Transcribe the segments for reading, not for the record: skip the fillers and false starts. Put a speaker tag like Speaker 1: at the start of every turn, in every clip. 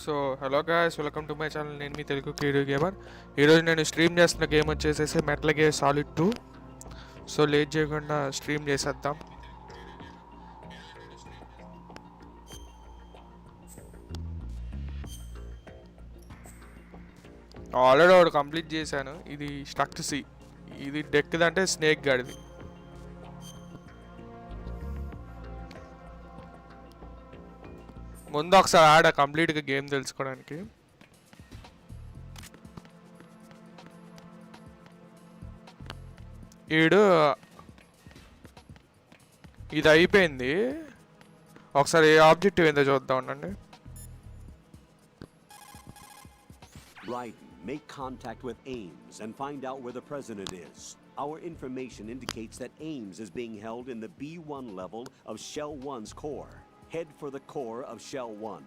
Speaker 1: So hello guys, welcome to my channel. నేను మీ Telugu video gamer. ఈరోజు నేను స్ట్రీమ్ చేస్తున్న గేమ్ వచ్చేసేసి metal gear solid 2. So late చేయకుండా స్ట్రీమ్ చేసేద్దాం. ఆల్రెడీ ఒకటి కంప్లీట్ చేశాను. ఇది స్ట్రక్ట్ సి. ఇది డెక్ అంటే స్నేక్ గాడిది. ముందు ఒకసారి ఆడ కంప్లీట్గా గేమ్ తెలుసుకోవడానికి. ఇది అయిపోయింది. ఒకసారి ఏ ఆబ్జెక్టివ్ ఏందో చూద్దాం ఉండండి.
Speaker 2: Make contact with Ames and find out where the president is. Our information indicates that Ames is being held in the B1 level of Shell 1's core. Head for the core of Shell 1.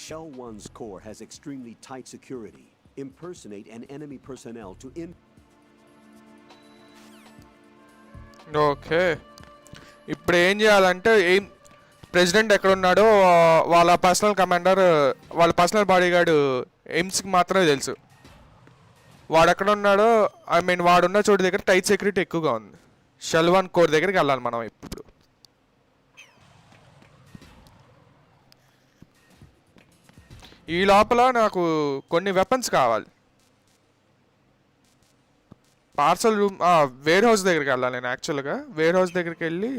Speaker 2: Shell 1's core has extremely tight security. Impersonate an enemy personnel to
Speaker 1: okay, ఇప్పుడు ఏం చేయాలంటే president ఎక్కడున్నాడో వాళ్ళ personal commander, వాళ్ళ personal Bodyguard ఎయిమ్స్కి మాత్రమే తెలుసు. వాడు ఎక్కడ ఉన్నాడో, వాడున్న చోటు దగ్గర టైట్ సెక్యూరిటీ ఎక్కువగా ఉంది. షెల్ 1 కోర్ దగ్గరికి వెళ్ళాలి మనం ఇప్పుడు. ఈ లోపల నాకు కొన్ని వెపన్స్ కావాలి. పార్సల్ రూమ్, వేర్ హౌస్ దగ్గరికి వెళ్ళాలి. నేను యాక్చువల్గా వేర్ హౌస్ దగ్గరికి వెళ్ళి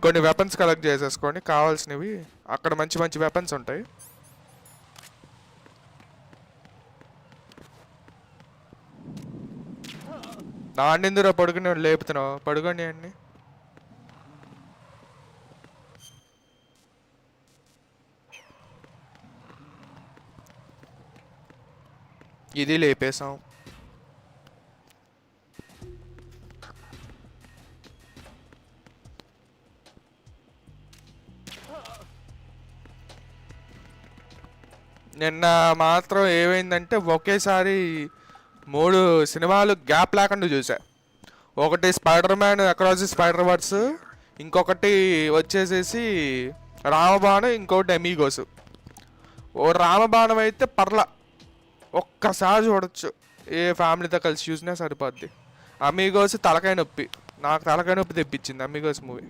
Speaker 1: కొన్ని వెపన్స్ కలెక్ట్ చేసేసుకొని కావాల్సినవి. అక్కడ మంచి మంచి వెపన్స్ ఉంటాయి. దాండిందులో పడుకుని లేపుతున్నావు, పడుకోండి అండి. ఇది లేపేసాం. నిన్న మాత్రం ఏమైందంటే ఒకేసారి 3 సినిమాలు గ్యాప్ లేకుండా చూసా. ఒకటి Spider Man across the Spider verse, ఇంకొకటి వచ్చేసేసి రామబాణం, ఇంకొకటి అమీగోస్. ఓ రామబాణం అయితే పర్లా ఒక్కసారి చూడొచ్చు, ఏ ఫ్యామిలీతో కలిసి చూసినా సరిపోద్ది. అమీగోస్ తలకాయ నొప్పి, నాకు తలకాయ నొప్పి తెప్పించింది అమీగోస్ మూవీ.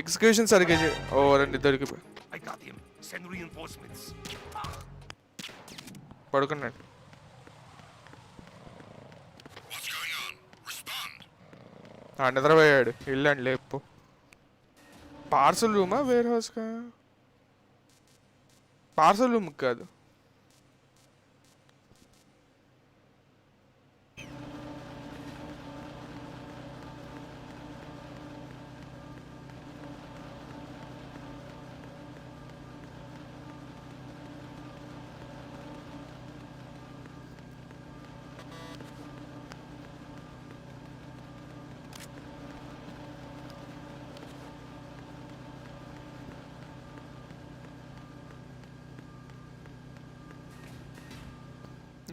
Speaker 1: ఎగ్జిక్యూషన్ సరిగ్గా ఓ రెండు దొరికిపోయి పడుకున్నాడు. నిద్రపోయాడు. వెళ్ళండి లేపు. పార్సల్ రూమా వేర్ హౌస్కా? పార్సల్ రూమ్ కాదు.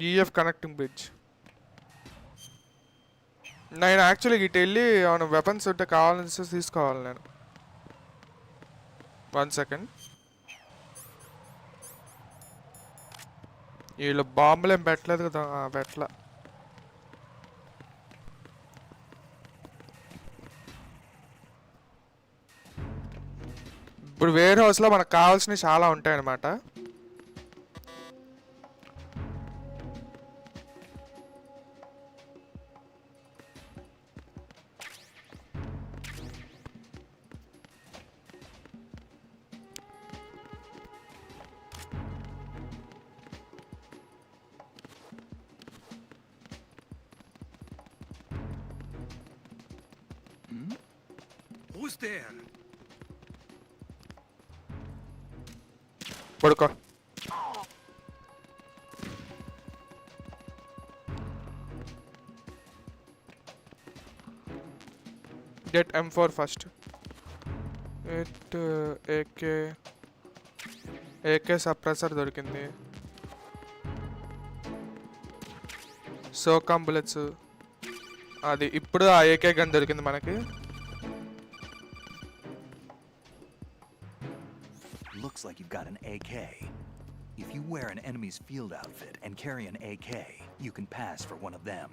Speaker 1: EF connecting bridge. నేను యాక్చువల్గా ఇటు వెళ్ళి అవును వెపన్స్ ఉంటే కావాలని తీసుకోవాలి నేను. 1 సెకండ్. వీళ్ళు బాంబులు ఏం పెట్టలేదు కదా? పెట్టలా. ఇప్పుడు వేర్ హౌస్లో మనకు కావాల్సినవి చాలా ఉంటాయి అన్నమాట.
Speaker 3: Who's there?
Speaker 1: పడుకో. Get M4 first. AK suppressor దొరికింది. సోకమ్ బుల్లెట్స్, అది ఇప్పుడు ఆ AK గన్ దొరికింది మనకి.
Speaker 3: looks like you've got an AK. If you wear an enemy's field outfit and carry an AK, you can pass for one of them.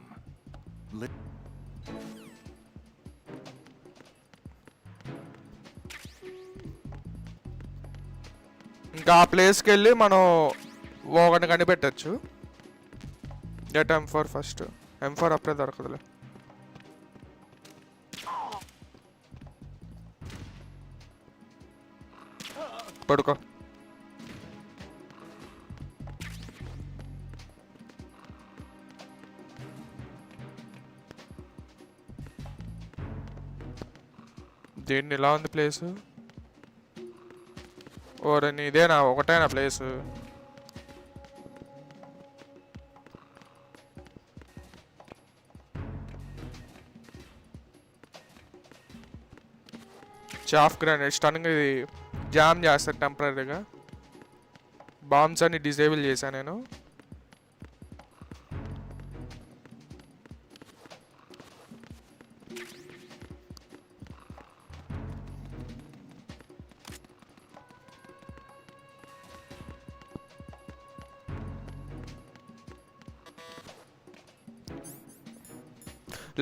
Speaker 1: ఇంకా ఆ ప్లేస్కి వెళ్ళి మనం ఒకటి కనిపెట్టచ్చు. Get M4 first. M4 అప్పుడే దొరకదులే. పడుకో. దీన్ని ఇలా ఉంది ప్లేసు. ఓరని ఇదేనా ఒకటేనా ప్లేసు? చాఫ్ గ్రానైట్ స్టన్నింగ్ ఇది జామ్ చేస్తాను టెంపరీగా. బాంబ్స్ అన్ని డిజేబుల్ చేశాను నేను.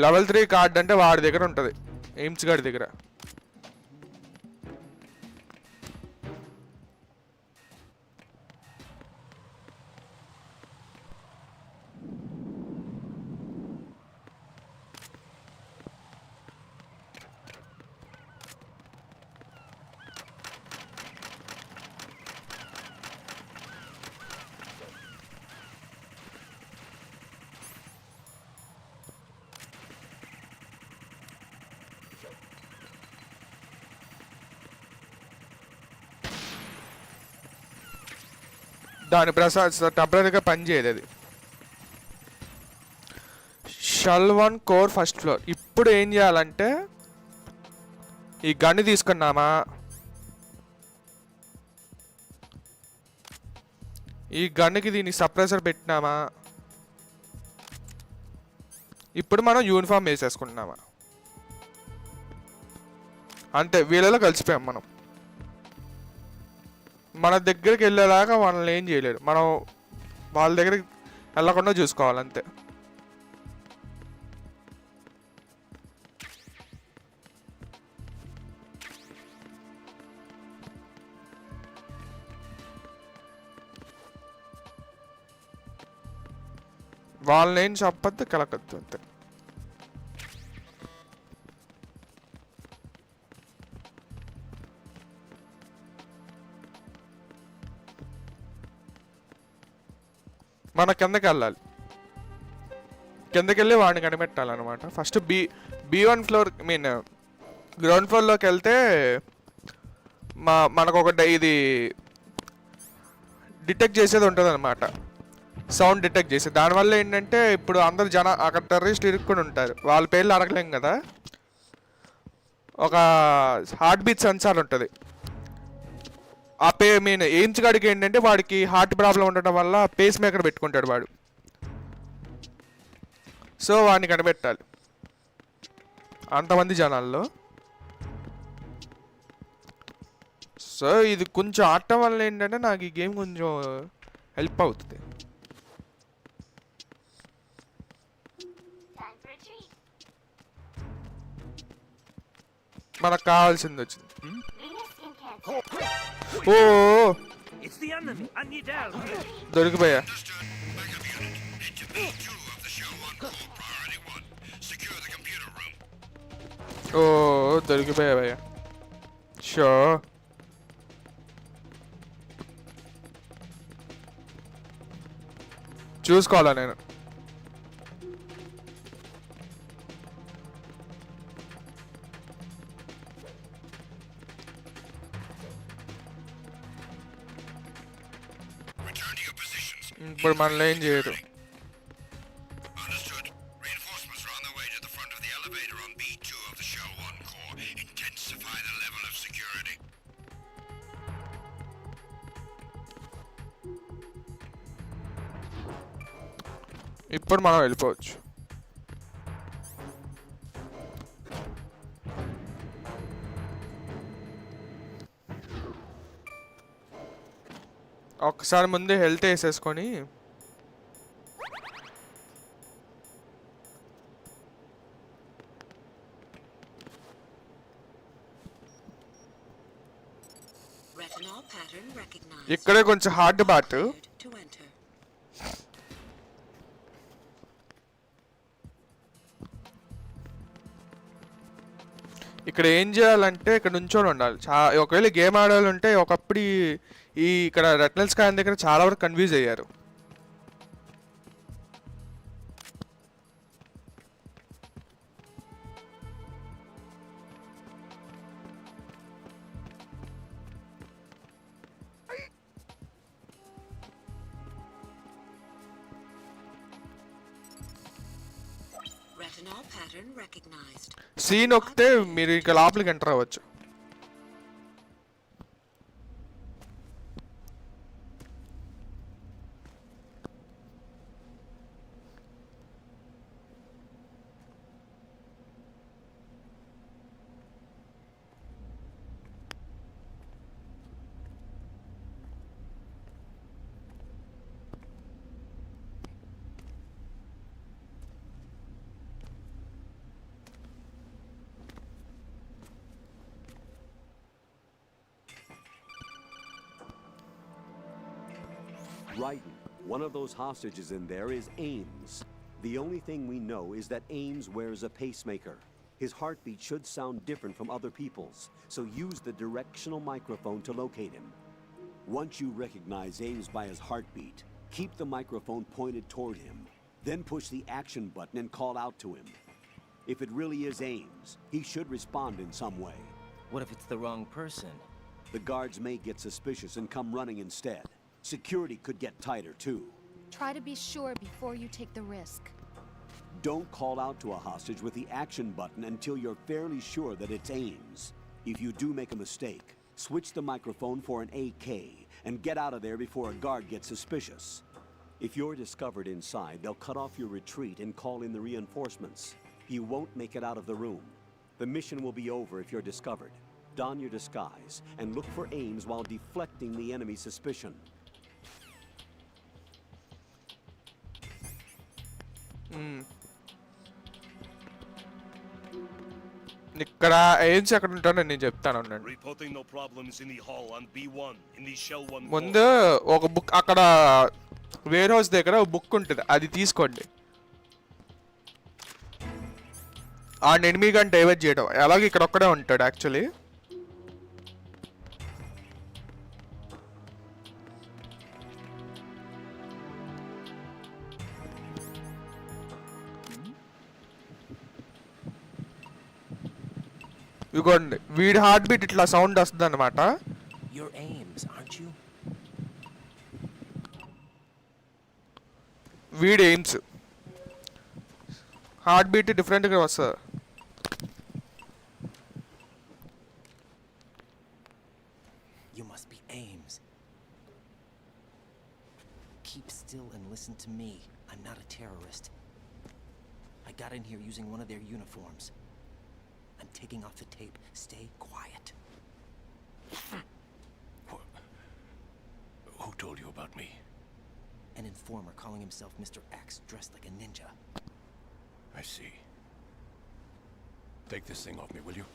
Speaker 1: లెవెల్ 3 కార్డ్ అంటే వాడి దగ్గర ఉంటుంది, ఎయిమ్స్ గారి దగ్గర. దాని ప్రసాద్ టెంపరీగా పనిచేయదు అది. Shell 1 core first floor. ఇప్పుడు ఏం చేయాలంటే ఈ గన్ను తీసుకున్నామా, ఈ గన్నుకి దీన్ని సప్రెసర్ పెట్టినామా, ఇప్పుడు మనం యూనిఫామ్ వేసేసుకుంటున్నామా, అంతే. వీళ్ళలో కలిసిపోయాం మనం. మన దగ్గరికి వెళ్ళేలాగా వాళ్ళని ఏం చేయలేరు, మనం వాళ్ళ దగ్గరికి వెళ్ళకుండా చూసుకోవాలి అంతే. వాళ్ళని ఏం చెప్పద్దు, కలకద్దు అంతే. మన కిందకి వెళ్ళాలి, కిందకి వెళ్ళి వాడిని కనిపెట్టాలన్నమాట. ఫస్ట్ B1 ఫ్లోర్ గ్రౌండ్ ఫ్లోర్లోకి వెళ్తే మనకు ఒక ఇది డిటెక్ట్ చేసేది ఉంటుంది అనమాట, సౌండ్ డిటెక్ట్ చేసేది. దానివల్ల ఏంటంటే ఇప్పుడు అందరు అక్కడ టెర్రరిస్ట్ ఇరుక్కుని ఉంటారు, వాళ్ళ పేర్లు అడగలేం కదా. ఒక హార్ట్ బీట్ సెన్సార్ ఉంటుంది. ఆ ఎయిమ్స్ గాడికి ఏంటంటే వాడికి హార్ట్ ప్రాబ్లం ఉండటం వల్ల పేస్ మేకర్ పెట్టుకుంటాడు వాడు. సో వాడిని కనిపెట్టాలి అంతమంది జనాల్లో. సో ఇది కొంచెం ఆడటం వల్ల ఏంటంటే నాకు ఈ గేమ్ కొంచెం హెల్ప్ అవుతుంది. మనకు కావాల్సింది వచ్చింది. ఓ దొరికిపోయా. ఓ దొరికిపోయా భయ్యా. షో చూసుకోవాలా నేను. ఇప్పుడు మనల్ని ఏం చేయరు. ఇప్పుడు మనం వెళ్ళిపోవచ్చు. ఒక్కసారి ముందే హెల్త్ వేసేసుకొని
Speaker 4: Retinol pattern recognized.
Speaker 1: ఇక్కడే కొంచెం hard bot.
Speaker 4: Cleared to enter.
Speaker 1: ఇక్కడ ఏం చేయాలంటే ఇక్కడ నుంచొని ఉండాలి. ఒకవేళ గేమ్ ఆడాలంటే ఒకప్పుడు ఇక్కడ రెట్నల్ స్కాన్ దగ్గర చాలా వరకు కన్ఫ్యూజ్ అయ్యారు.
Speaker 4: Retinol pattern recognized.
Speaker 1: సీన్ నొక్కితే మీరు ఇక లోపలికి ఎంటర్ అవ్వచ్చు.
Speaker 2: Right. One of those hostages in there is Ames. The only thing we know is that Ames wears a pacemaker. His heartbeat should sound different from other people's, so use the directional microphone to locate him. Once you recognize Ames by his heartbeat, keep the microphone pointed toward him. Then push the action button and call out to him. If it really is Ames, he should respond in some way.
Speaker 5: What if it's the wrong person?
Speaker 2: The guards may get suspicious and come running instead. Security could get tighter too.
Speaker 6: Try to be sure before you take the risk.
Speaker 2: Don't call out to a hostage with the action button until you're fairly sure that it's Ames. If you do make a mistake, switch the microphone for an AK and get out of there before a guard gets suspicious. If you're discovered inside, they'll cut off your retreat and call in the reinforcements. You won't make it out of the room. The mission will be over if you're discovered. Don your disguise and look for Ames while deflecting the enemy's suspicion.
Speaker 1: ఇక్కడ ఏమ్స్ ఎక్కడ ఉంటానో నేను చెప్తాను అన్నాడు.
Speaker 7: Reporting no problems in the hall on B1 in the Shell 1
Speaker 1: ముందు ఒక book అక్కడ wear house దగ్గర ఒక బుక్ ఉంటుంది, అది తీసుకోండి. ఆ ఎనిమీ గన్ డైవర్ట్ చేయడం అలాగే ఇక్కడ ఒక్కడే ఉంటాడు యాక్చువల్లీ. ఇదిగోండి వీడి హార్ట్ బీట్ ఇట్లా సౌండ్ వస్తుంది అనమాట.
Speaker 5: You're Ames, aren't you?
Speaker 1: వీడి ఎయిమ్స్ హార్ట్ బీట్ డిఫరెంట్గా వస్తుంది.
Speaker 5: You must be Ames. Keep still and listen to me. I'm not a terrorist. I got in here using one of their uniforms. I'm taking off the tape. Stay quiet.
Speaker 7: Who told you about me?
Speaker 5: An informer calling himself Mr. X, dressed like a ninja.
Speaker 7: I see. Take this thing off me, will you?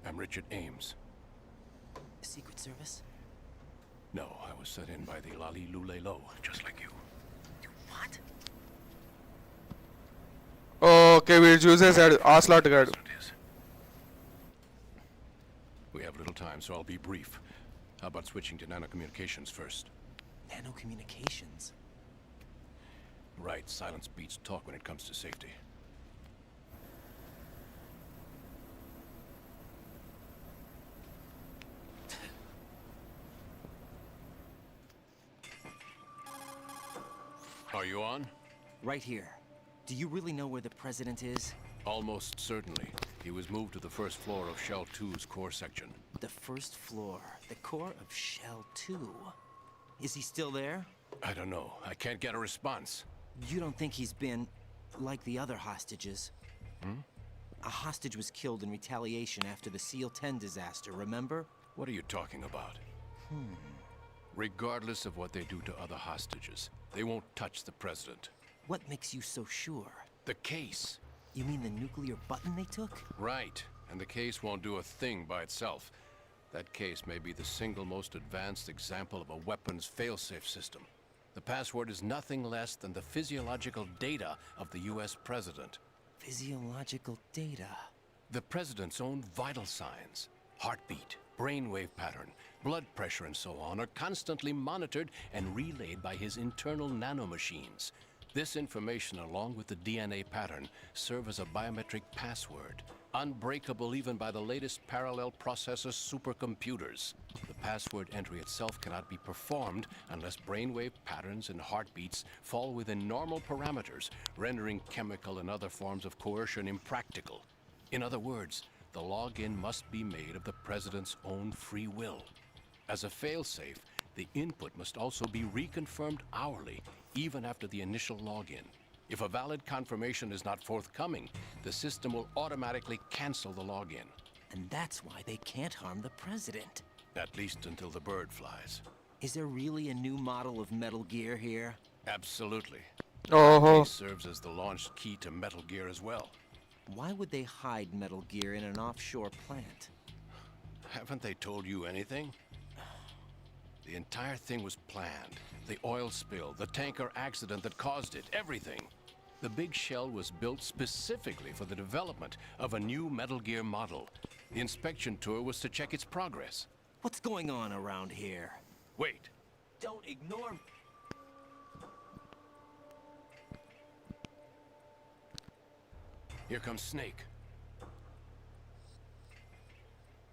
Speaker 7: I'm Richard Ames.
Speaker 5: Secret Service?
Speaker 7: No, I was sent in by the Lali Lule Lo, just like you.
Speaker 5: What?
Speaker 1: Okay వీడు చూసేసాడు ఆస్లాట్ గాడు.
Speaker 7: That's what it is. We have little time, so I'll be brief. How about switching to nanocommunications first?
Speaker 5: Nanocommunications?
Speaker 7: Right, silence beats talk when it comes to safety. Are you on?
Speaker 5: Right here. Do you really know where the president is?
Speaker 7: Almost certainly. He was moved to the first floor of Shell 2's core section.
Speaker 5: The first floor. The core of Shell 2. Is he still there?
Speaker 7: I don't know. I can't get a response.
Speaker 5: You don't think he's been like the other hostages? A hostage was killed in retaliation after the SEAL 10 disaster, remember?
Speaker 7: What are you talking about? Regardless of what they do to other hostages, they won't touch the president.
Speaker 5: What makes you so sure?
Speaker 7: The case.
Speaker 5: You mean the nuclear button they took?
Speaker 7: Right. And the case won't do a thing by itself. That case may be the single most advanced example of a weapons failsafe system. The password is nothing less than the physiological data of the US president.
Speaker 5: Physiological data.
Speaker 7: The president's own vital signs, heartbeat, brainwave pattern, blood pressure, and so on, are constantly monitored and relayed by his internal nanomachines. This information, along with the DNA pattern, serve as a biometric password, unbreakable even by the latest parallel processor supercomputers. The password entry itself cannot be performed unless brainwave patterns and heartbeats fall within normal parameters, rendering chemical and other forms of coercion impractical. In other words, the login must be made of the president's own free will. As a failsafe, the input must also be reconfirmed hourly, even after the initial login. If a valid confirmation is not forthcoming, the system will automatically cancel the login.
Speaker 5: And that's why they can't harm the president.
Speaker 7: At least until the bird flies.
Speaker 5: Is there really a new model of Metal Gear here?
Speaker 7: Absolutely.
Speaker 1: Oh.
Speaker 7: This serves as the launch key to Metal Gear as well.
Speaker 5: Why would they hide Metal Gear in an offshore plant?
Speaker 7: Haven't they told you anything? The entire thing was planned. The oil spill, the tanker accident that caused it, everything. The big shell was built specifically for the development of a new Metal Gear model. The inspection tour was to check its progress.
Speaker 5: What's going on around here?
Speaker 7: Wait.
Speaker 5: Don't ignore me.
Speaker 7: Here comes Snake.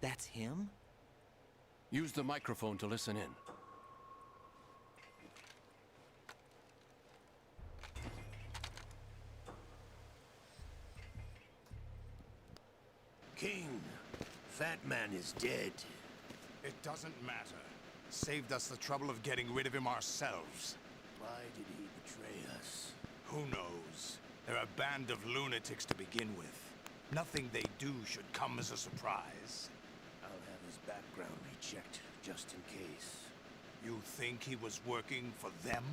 Speaker 5: That's him?
Speaker 7: Use the microphone to listen in.
Speaker 8: King, Fat Man is dead.
Speaker 9: It doesn't matter. Saved us the trouble of getting rid of him ourselves.
Speaker 8: Why did he betray us?
Speaker 9: Who knows? They're a band of lunatics to begin with. Nothing they do should come as a surprise.
Speaker 8: I'll have his background rechecked, just in case.
Speaker 9: You think he was working for them?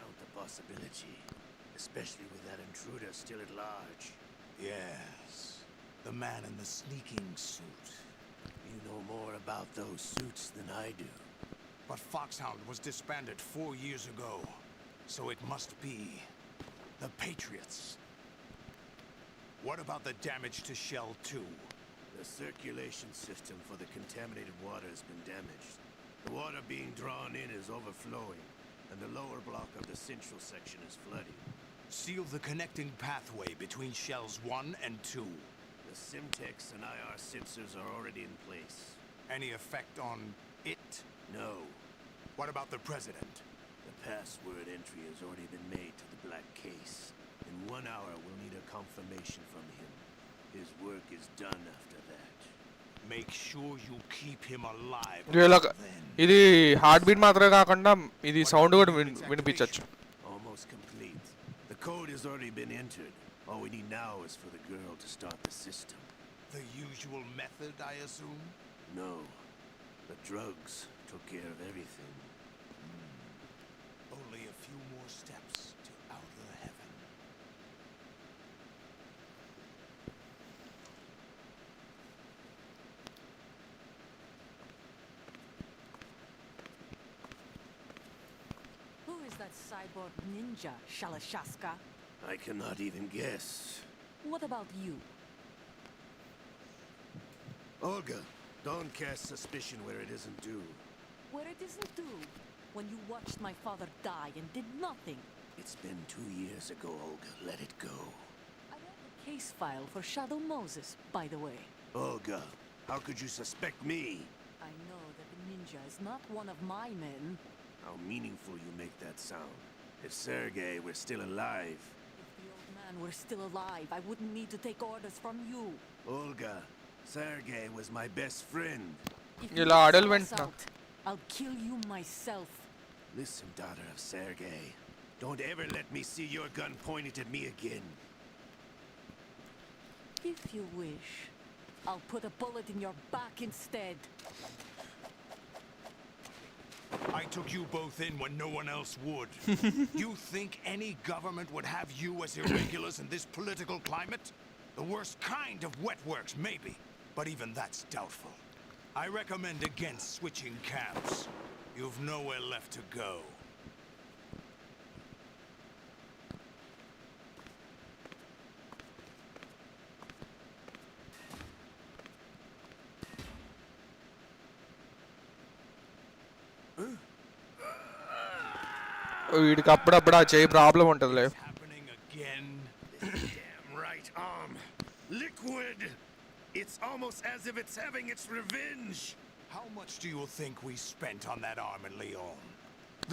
Speaker 8: Count the possibility. Especially with that intruder still at large.
Speaker 9: Yes. The man in the sneaking suit.
Speaker 8: You know more about those suits than I do.
Speaker 9: But Foxhound was disbanded 4 years ago. So it must be the Patriots. What about the damage to Shell 2?
Speaker 8: The circulation system for the contaminated water has been damaged. The water being drawn in is overflowing, and the lower block of the central section is flooding.
Speaker 9: Seal the connecting pathway between Shells 1 and 2.
Speaker 8: The Simtex and IR sensors are already in place.
Speaker 9: Any effect on it?
Speaker 8: No.
Speaker 9: What about the President?
Speaker 8: The password entry has already been made to the black case. In 1 hour, we'll need a confirmation from him. His work is done after that.
Speaker 9: Make sure you keep him alive.
Speaker 1: ఇది heart beat మాత్రమే కాకుండా ఇది sound కూడా వినిపించచ్చు.
Speaker 8: Almost complete. The code has already been entered. All we need now is for the girl to start the system.
Speaker 9: The usual method, I assume?
Speaker 8: No. The drugs took care of everything.
Speaker 9: Only a few more steps to outer heaven.
Speaker 10: Who is that cyborg ninja, Shalashaska?
Speaker 8: I cannot even guess.
Speaker 10: What about you?
Speaker 8: Olga, don't cast suspicion where it isn't due.
Speaker 10: Where it isn't due? When you watched my father die and did nothing.
Speaker 8: It's been 2 years ago, Olga. Let it go.
Speaker 10: I have the case file for Shadow Moses, by the way.
Speaker 8: Olga, how could you suspect me?
Speaker 10: I know that the ninja is not one of my men.
Speaker 8: How meaningful you make that sound. If Sergei were still alive...
Speaker 10: If the old man were still alive, I wouldn't need to take orders from you.
Speaker 8: Olga, Sergei was my best friend.
Speaker 10: If you
Speaker 1: ఇలా ఆడలు
Speaker 10: sell us
Speaker 1: వెంటనా
Speaker 10: out, I'll kill you myself.
Speaker 8: Listen, daughter of Sergei. Don't ever let me see your gun pointed at me again.
Speaker 10: If you wish, I'll put a bullet in your back instead.
Speaker 9: I took you both in when no one else would. You think any government would have you as irregulars in this political climate? The worst kind of wet works, maybe. But even that's doubtful. I recommend against switching camps. You've nowhere left to go.
Speaker 1: వీడికి అప్పుడప్పుడు ఆ చేయి problem ఉంటుందిలే.
Speaker 9: Happening again.
Speaker 8: Damn right arm. Liquid! It's almost as if it's having its revenge.
Speaker 9: How much do you think we spent on that arm in Lyon?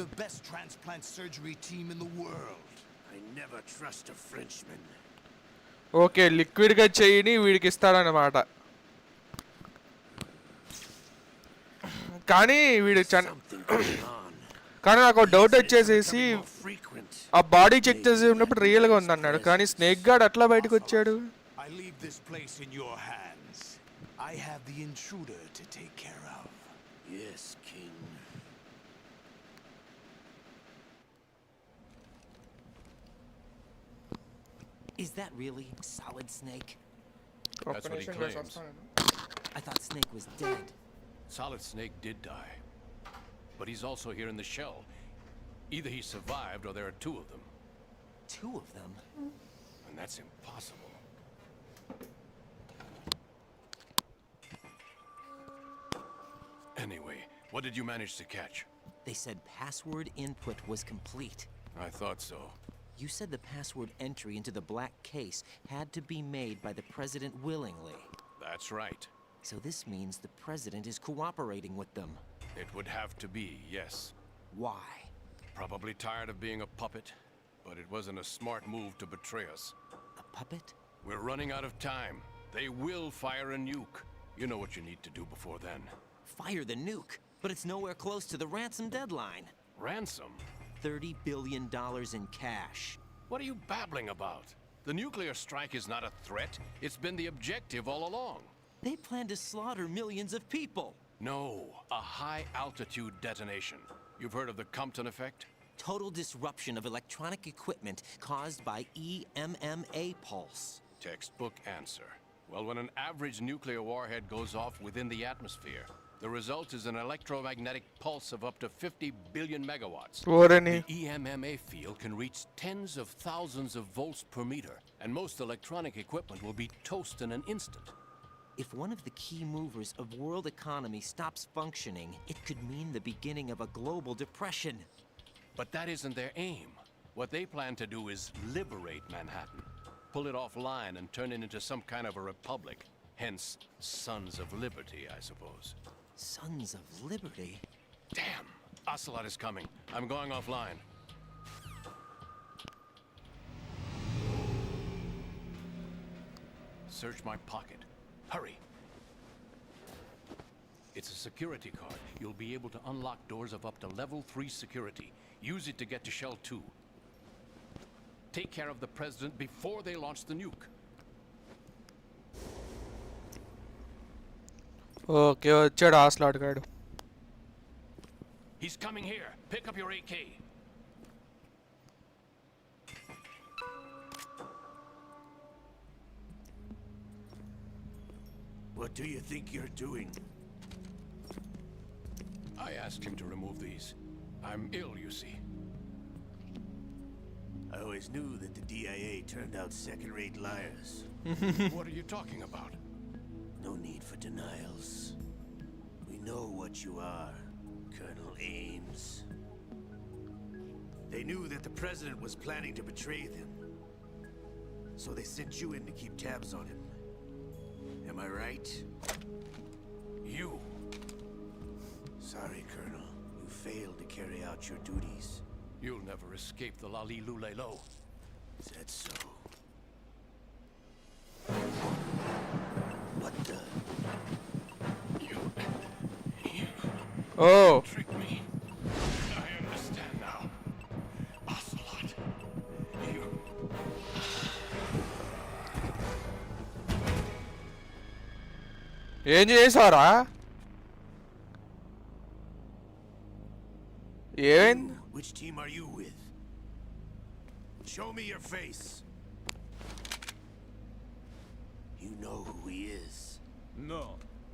Speaker 9: The best transplant surgery team in the world.
Speaker 8: I never trust a Frenchman.
Speaker 1: Okay, లిక్విడ్గా చేయిని వీడికి ఇస్తాడనమాట. కానీ వీడు
Speaker 8: Something going on.
Speaker 1: కానీ నాకు doubt వచ్చేసేసి
Speaker 8: Becoming more frequent.
Speaker 1: ఆ body check చేసేటప్పుడు రియల్గా ఉంది అన్నాడు, కానీ స్నేక్ గార్డ్ అట్లా బయటకు వచ్చాడు.
Speaker 9: I leave this place in your hands. I have the intruder to take care of.
Speaker 8: Yes, King.
Speaker 5: Is that really Solid Snake?
Speaker 7: That's what he claims.
Speaker 5: I thought Snake was dead.
Speaker 7: Solid Snake did die. But he's also here in the shell. Either he survived or there are two of them.
Speaker 5: Two of them?
Speaker 7: And that's impossible. Anyway, what did you manage to catch?
Speaker 5: They said password input was complete.
Speaker 7: I thought so.
Speaker 5: You said the password entry into the black case had to be made by the president willingly.
Speaker 7: That's right.
Speaker 5: So this means the president is cooperating with them.
Speaker 7: It would have to be, yes.
Speaker 5: Why?
Speaker 7: Probably tired of being a puppet, but it wasn't a smart move to betray us.
Speaker 5: A puppet?
Speaker 7: We're running out of time. They will fire a nuke. You know what you need to do before then.
Speaker 5: Fire the nuke, but it's nowhere close to the ransom deadline.
Speaker 7: Ransom?
Speaker 5: $30 billion in cash.
Speaker 7: What are you babbling about? The nuclear strike is not a threat. It's been the objective all along.
Speaker 5: They plan to slaughter millions of people.
Speaker 7: No, a high-altitude detonation. You've heard of the Compton effect?
Speaker 5: Total disruption of electronic equipment caused by EMMA pulse.
Speaker 7: Textbook answer. Well, when an average nuclear warhead goes off within the atmosphere, the result is an electromagnetic pulse of up to 50 billion megawatts.
Speaker 1: ఓరని
Speaker 7: The EMMA field can reach tens of thousands of volts per meter, and most electronic equipment will be toast in an instant.
Speaker 5: If one of the key movers of world economy stops functioning, it could mean the beginning of a global depression.
Speaker 7: But that isn't their aim. What they plan to do is liberate Manhattan, pull it offline and turn it into some kind of a republic. Hence, Sons of Liberty, I suppose.
Speaker 5: Sons of Liberty?
Speaker 7: Damn! Ocelot is coming. I'm going offline. Search my pocket. Hurry! It's a security card. You'll be able to unlock doors of up to level 3 security. Use it to get to Shell 2. Take care of the president before they launch the nuke.
Speaker 1: Okay, వచ్చాడు ఆస్లాట్ గాడు.
Speaker 7: He's coming here. Pick up your AK.
Speaker 8: What do you think you're doing?
Speaker 7: I asked him to remove these. I'm ill, you see.
Speaker 8: I always knew that the DIA turned out second-rate liars.
Speaker 7: What are you talking about?
Speaker 8: No need for denials. We know what you are, Colonel Ames. They knew that the president was planning to betray them. So they sent you in to keep tabs on him. Am I right?
Speaker 7: You.
Speaker 8: Sorry, Colonel. You failed to carry out your duties.
Speaker 7: You'll never escape the Lali Lulelo.
Speaker 8: Is that so? What the?
Speaker 1: Oh,
Speaker 7: Trick me. I understand now. Ocelot. You.
Speaker 1: ఏం చేసావురా? ఏమైంది?
Speaker 8: Which team are you with? Show me your face. You know who he is.
Speaker 11: No,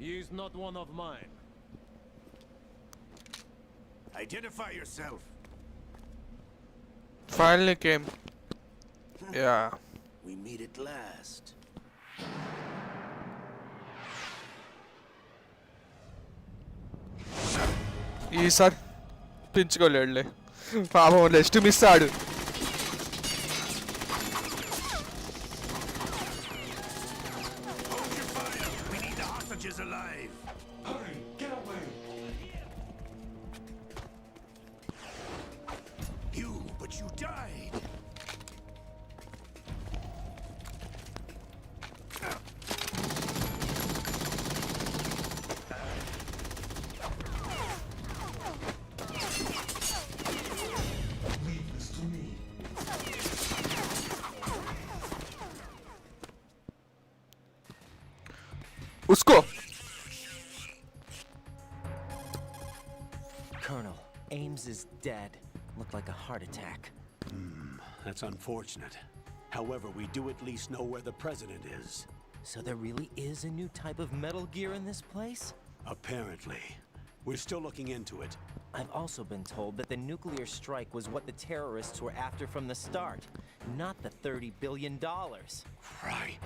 Speaker 11: he is not one of mine.
Speaker 8: Identify yourself.
Speaker 1: Finally came. Yeah.
Speaker 8: We meet at last.
Speaker 1: ఈసారి పెంచుకోలేడులే పాపం next miss ఆడు.
Speaker 8: Hold your fire. We need the hostages alive.
Speaker 9: Hurry, get away.
Speaker 8: But you died.
Speaker 9: Leave this to me.
Speaker 1: ఉస్కో.
Speaker 5: Colonel, Ames is dead. Looked like a heart attack.
Speaker 2: That's unfortunate. However, we do at least know where the president is.
Speaker 5: So there really is a new type of Metal Gear in this place?
Speaker 2: Apparently. We're still looking into it.
Speaker 5: I've also been told that the nuclear strike was what the terrorists were after from the start, not the $30 billion.
Speaker 2: Right.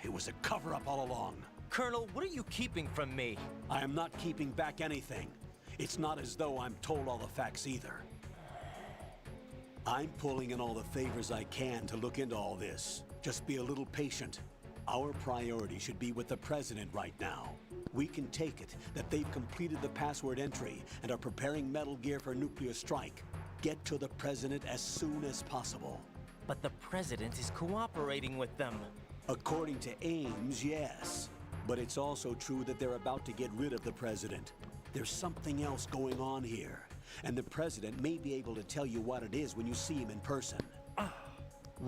Speaker 2: It was a cover-up all along.
Speaker 5: Colonel, what are you keeping from me?
Speaker 2: I am not keeping back anything. It's not as though I'm told all the facts either. I'm pulling in all the favors I can to look into all this. Just be a little patient. Our priority should be with the president right now. We can take it that they've completed the password entry and are preparing Metal Gear for nuclear strike. Get to the president as soon as possible.
Speaker 5: But the president is cooperating with them.
Speaker 2: According to Ames, yes. But it's also true that they're about to get rid of the president. There's something else going on here. And the president may be able to tell you what it is when you see him in person.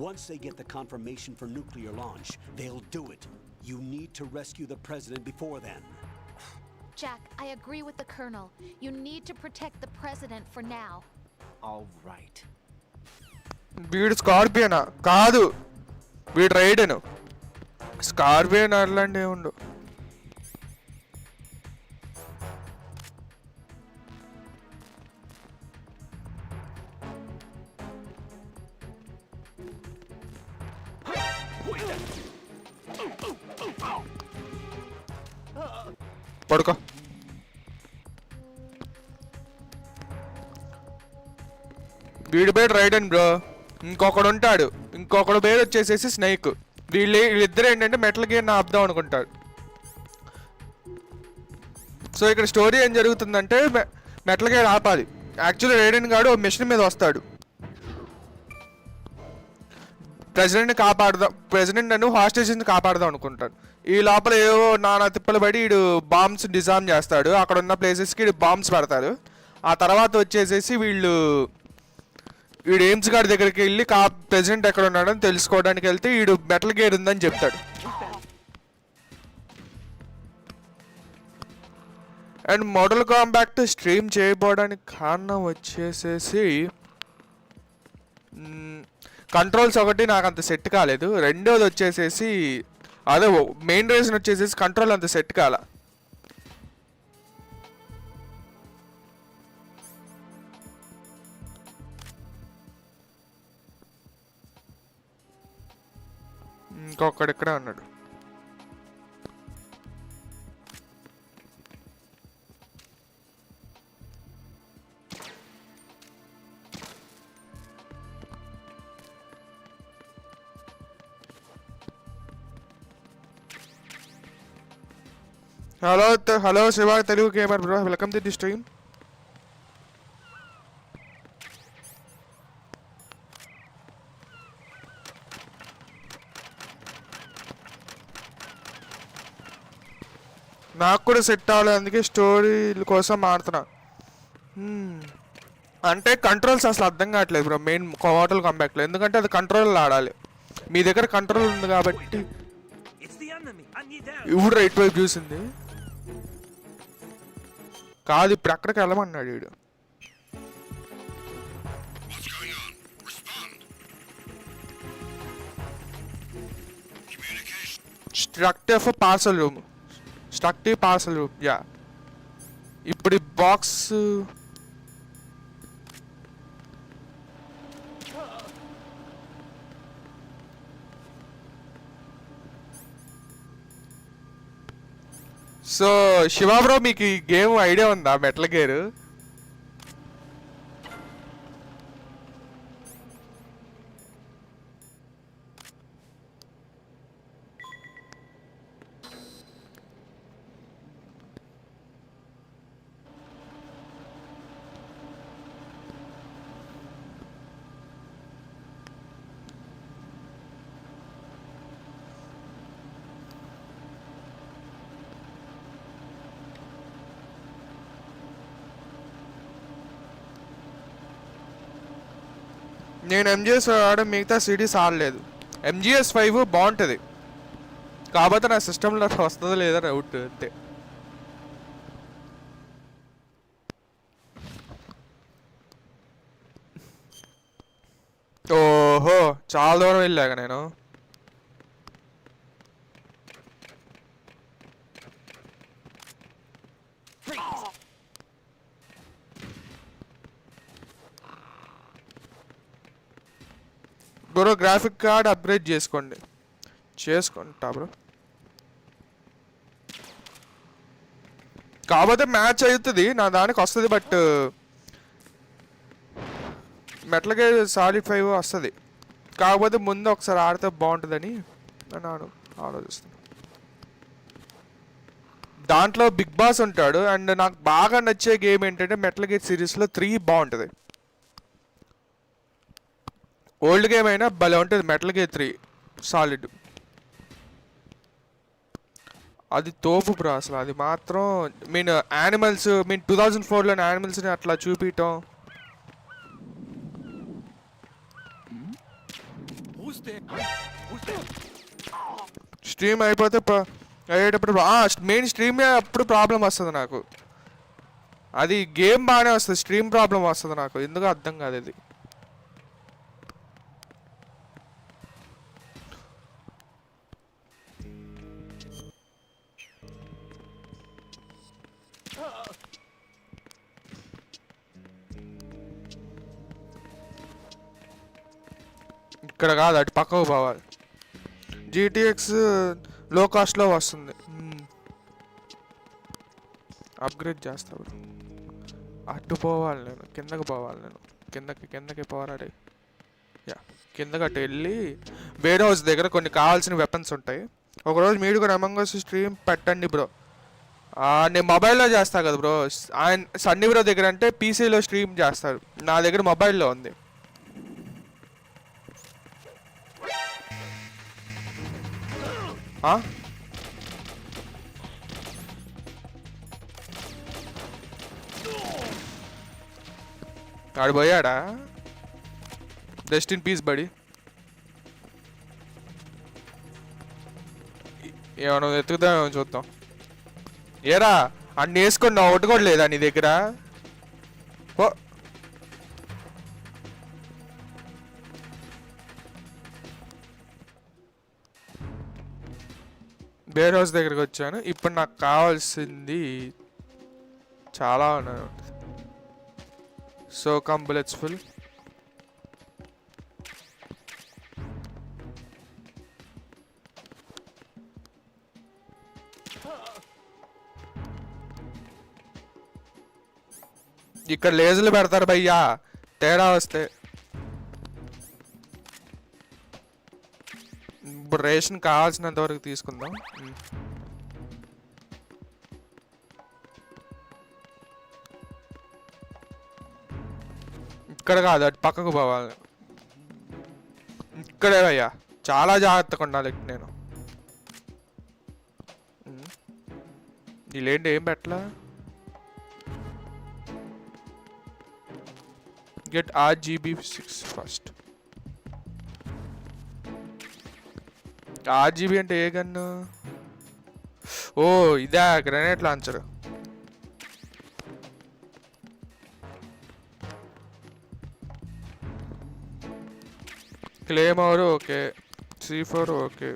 Speaker 2: Once they get the confirmation for nuclear launch, they'll do it. You need to rescue the president before then.
Speaker 6: Jack, I agree with the Colonel. You need to protect the president for now.
Speaker 5: All right.
Speaker 1: వీడు స్కార్పియోనా? కాదు, వీడు రైడెను. స్కార్పియోన్ అట్లాంటివి ఉండు. పడుకో. వీడి పేరు రైడన్ bro. ఇంకొకడు ఉంటాడు, ఇంకొకడు పేరు వచ్చేసేసి స్నేక్. వీళ్ళిద్దరు ఏంటంటే మెటల్ గేర్ ఆపుదాం అనుకుంటాడు. సో ఇక్కడ స్టోరీ ఏం జరుగుతుందంటే మెటల్ గేర్ ఆపాలి. యాక్చువల్లీ రైడన్ గాడు మిషన్ మీద వస్తాడు. ప్రెసిడెంట్ అను హాస్టేజెస్ని కాపాడదాం అనుకుంటాడు. ఈ లోపల ఏవో నానా తిప్పలు పడి వీడు బాంబ్స్ డిజైన్ చేస్తాడు. అక్కడ ఉన్న ప్లేసెస్కి వీడు బాంబ్స్ పెడతాడు. ఆ తర్వాత వచ్చేసేసి వీడు ఎయిమ్స్ గారి దగ్గరికి వెళ్ళి ప్రెసిడెంట్ ఎక్కడ ఉన్నాడని తెలుసుకోవడానికి వెళ్తే వీడు మెటల్ గేర్ ఉందని చెప్తాడు. అండ్ మోడల్ కాంబాక్ట్ స్ట్రీమ్ చేయబోవడానికి కారణం వచ్చేసేసి కంట్రోల్స్ ఒకటి నాకు అంత సెట్ కాలేదు. రెండోది వచ్చేసేసి అదే మెయిన్ రీజన్ వచ్చేసేసి కంట్రోల్ అంత సెట్ కాల. ఇంకొకడు ఇక్కడే ఉన్నాడు. Hello Shiva Telugu gamer bro, welcome to the stream. నాకు కూడా సెట్ అవ్వలేదు, అందుకే స్టోరీల కోసం ఆడుతున్నా. అంటే కంట్రోల్స్ అసలు అర్థం కావట్లేదు బ్రో మెయిన్ మోడల్ కాంబాక్ట్లో. ఎందుకంటే అది కంట్రోల్ ఆడాలి. మీ దగ్గర కంట్రోల్ ఉంది కాబట్టి ఇప్పుడు రైట్ వైపు చూసింది కాదు, ఇప్పుడు అక్కడికి వెళ్ళమన్నాడు వీడు. స్ట్రక్టివ్ పార్సల్ రూమ్, స్ట్రక్టివ్ పార్సల్ రూమ్, యా. ఇప్పుడు ఈ బాక్స్ సో శివ బ్రో, మీకు ఈ గేమ్ ఐడియా ఉందా? మెటల్ గేర్ నేను ఎంజిఎస్ ఆడడం, మిగతా సిడీస్ ఆడలేదు. ఎంజిఎస్ 5 బాగుంటుంది, కాకపోతే నా సిస్టంలో వస్తుందో లేదా డౌట్ అంతే. ఓహో, చాలా దూరం వెళ్ళాక నేను. బ్రో గ్రాఫిక్ కార్డ్ అప్గ్రేడ్ చేసుకుంటా బ్రో. కాకపోతే మ్యాచ్ అవుతుంది, నా దానికి వస్తుంది. బట్ మెటల్ గేర్ సాలిడ్ 5 వస్తుంది, కాకపోతే ముందు ఒకసారి ఆడితే బాగుంటుందని నేను ఆలోచిస్తున్నాను. దాంట్లో బిగ్ బాస్ ఉంటాడు. అండ్ నాకు బాగా నచ్చే గేమ్ ఏంటంటే మెటల్ గేర్ సిరీస్లో 3 బాగుంటుంది. ఓల్డ్ గేమ్ అయినా భలే ఉంటుంది. మెటల్ గేర్ 3 సాలిడ్, అది తోపు బ్రో అసలు. అది మాత్రం యానిమల్స్ 2004లోని యానిమల్స్ని అట్లా చూపించటం. స్ట్రీమ్ అయిపోతే అయ్యేటప్పుడు మెయిన్ స్ట్రీమ్ అప్పుడు ప్రాబ్లం వస్తుంది నాకు. అది గేమ్ బాగానే వస్తుంది, స్ట్రీమ్ ప్రాబ్లం వస్తుంది నాకు, ఎందుకు అర్థం కాదు అది. ఇక్కడ కాదు, అటు పక్కకు పోవాలి. జీటీఎక్స్ లో కాస్ట్లో వస్తుంది. అప్గ్రేడ్ చేస్తా. అటు పోవాలి నేను, కిందకి పోవాలి నేను, కిందకి పోరాడే. యా, కిందకి అటు వెళ్ళి వేరే హౌస్ దగ్గర కొన్ని కావాల్సిన వెపన్స్ ఉంటాయి. ఒకరోజు మీరు కూడా అమంగ్ అస్ స్ట్రీమ్ పెట్టండి బ్రో. నేను మొబైల్లో చేస్తా కదా బ్రో. సన్నీ బ్రో దగ్గర అంటే పీసీలో స్ట్రీమ్ చేస్తారు, నా దగ్గర మొబైల్లో ఉంది. ఆడు పోయాడా? రెస్ట్ ఇన్ పీస్ బడి. ఏమన్నా ఎత్తుకుదామేమో చూద్దాం. ఏరా అన్ని వేసుకున్నా, ఒకటి కూడా లేదా నీ దగ్గర? ఓ బేర్ హౌస్ దగ్గరికి వచ్చాను. ఇప్పుడు నాకు కావాల్సింది చాలా ఉన్నాయి. So come bullets full. ఇక్కడ లేజర్లు పెడతారు భయ్యా, తేడా వస్తే. ఇప్పుడు రేషన్ కావాల్సినంత వరకు తీసుకుందాం. ఇక్కడ కాదు, అటు పక్కకు పోవాలి. ఇక్కడే భయ్యా, చాలా జాగ్రత్తగా ఉండాలి నేను. వీళ్ళేంటి ఏం పెట్టలా? Get RGB6 first. RGB అంటే ఏ గన్ను? ఓ ఇదా grenade launcher. Claymore okay, C4 okay.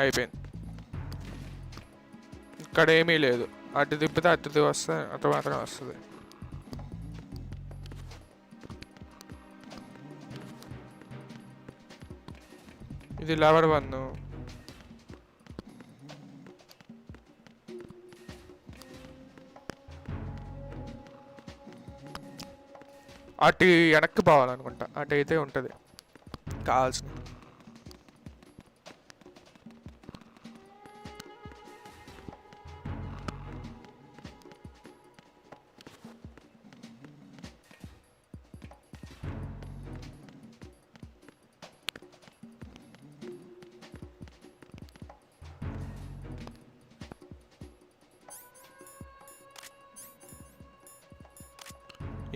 Speaker 1: అయిపోయింది. ఇక్కడ ఏమీ లేదు. అటు తిప్పితే అటు వస్తే అటు మాత్రం వస్తుంది. ఇది లవర్ 1. అటు వెనక్కి పోవాలనుకుంటా. అటు అయితే ఉంటుంది కావాల్సిన.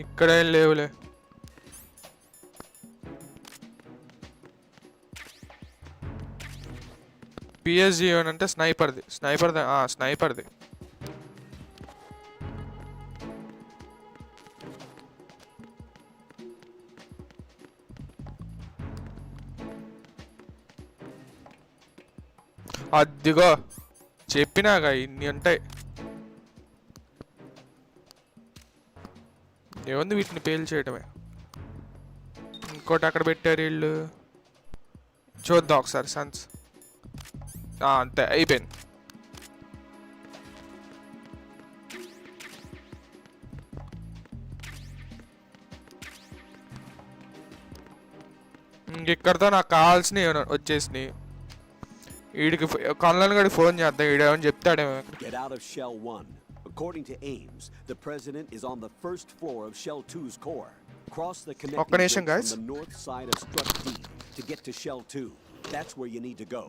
Speaker 1: ఇక్కడేం లేవులే. PSG అంటే స్నైపర్ది. స్నైపర్ది. అదిగో చెప్పినాక ఇన్ని ఉంటాయి. ఏముంది వీటిని పేల్ చేయడమే. ఇంకోటి అక్కడ పెట్టారు వీళ్ళు. చూద్దాం ఒకసారి సన్స్. అంతే అయిపోయింది. ఇక్కడితో నాకు కావాల్సినవి వచ్చేసినాయి. వీడికి కల్నల్ గడికి ఫోన్ చేద్దాం. వీడేమని చెప్తాడేమో.
Speaker 2: Get out of Shell 1. According to Ames, the president is on the first floor of Shell 2's core. Cross the connecting bridge from the north side of Strut D to get to Shell 2. That's where you need to go.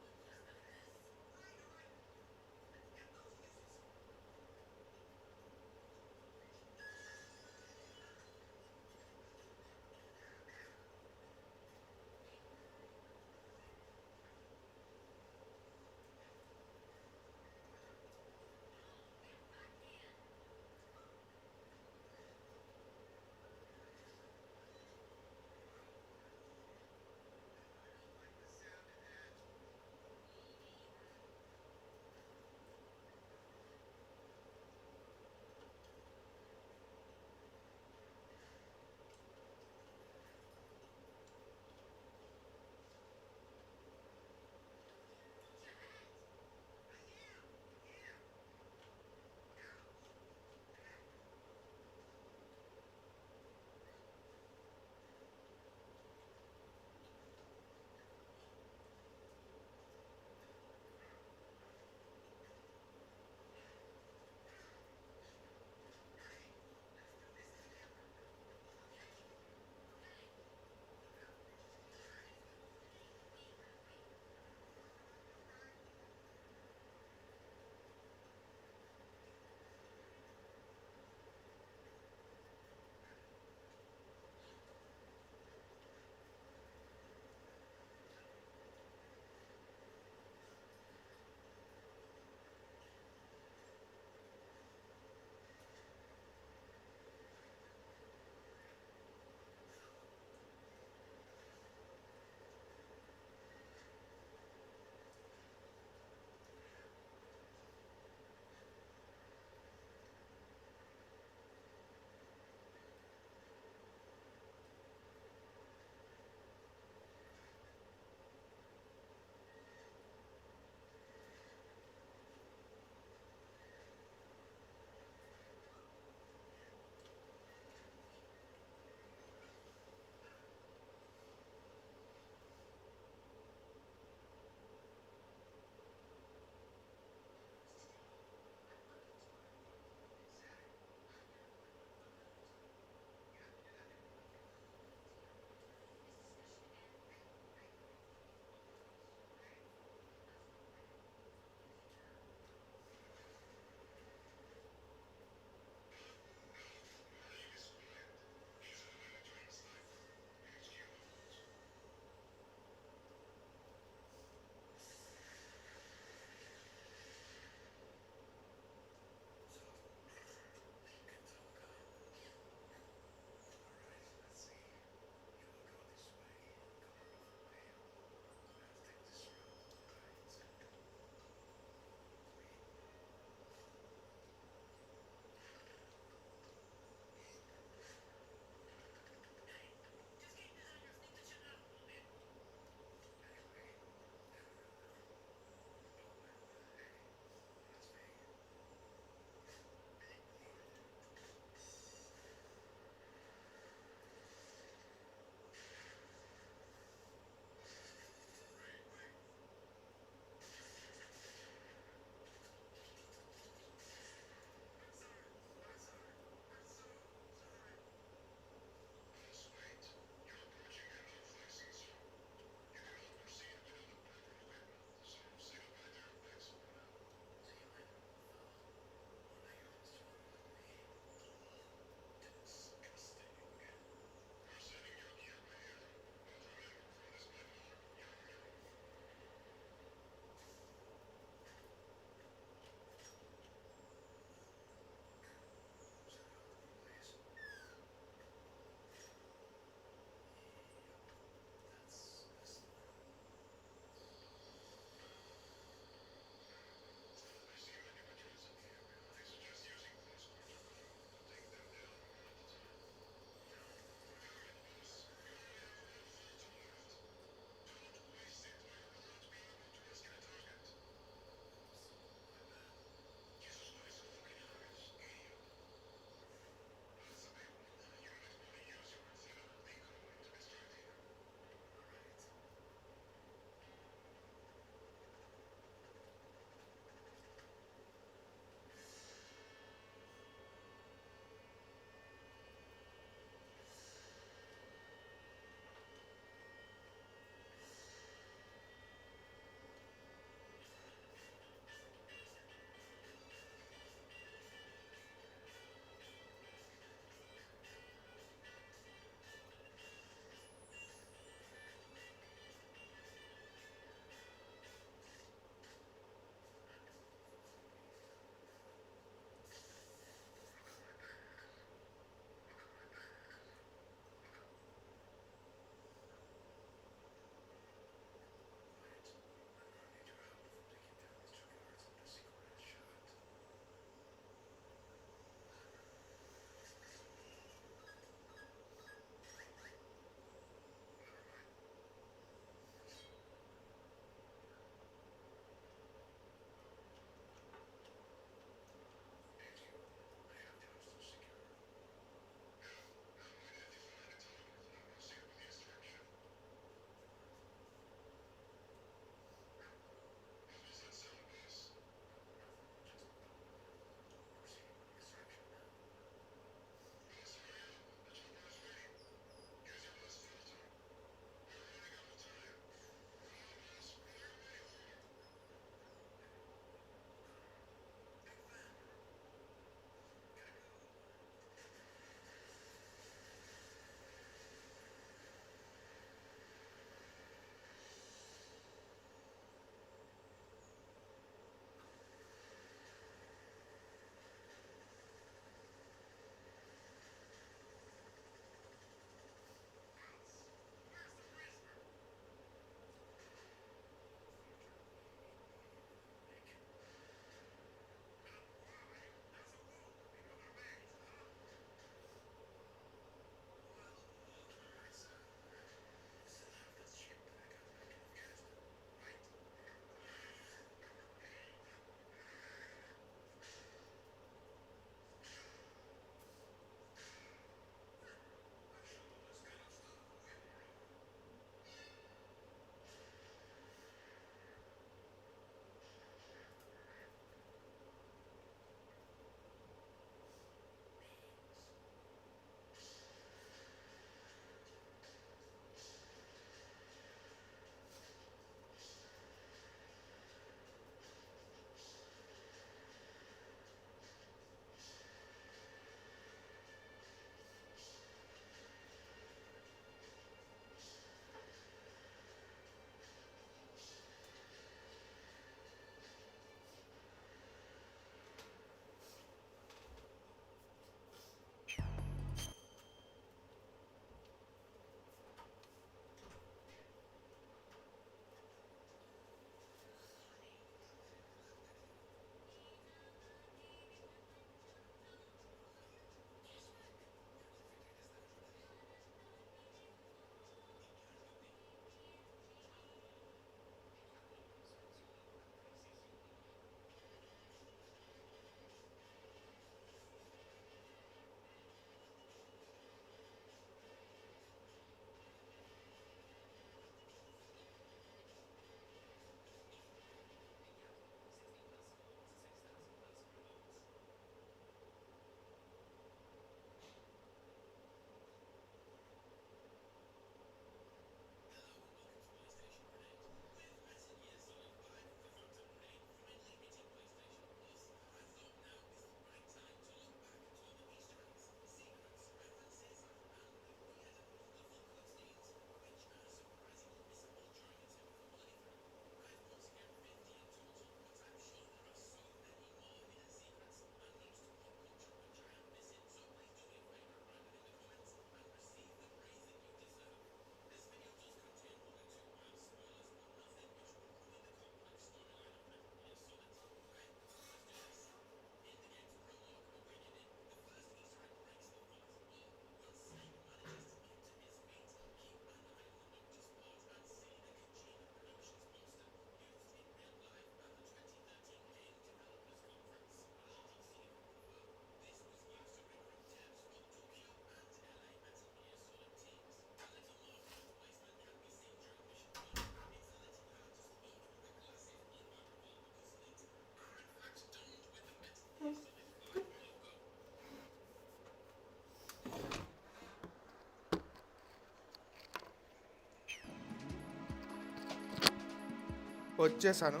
Speaker 1: వచ్చేసాను.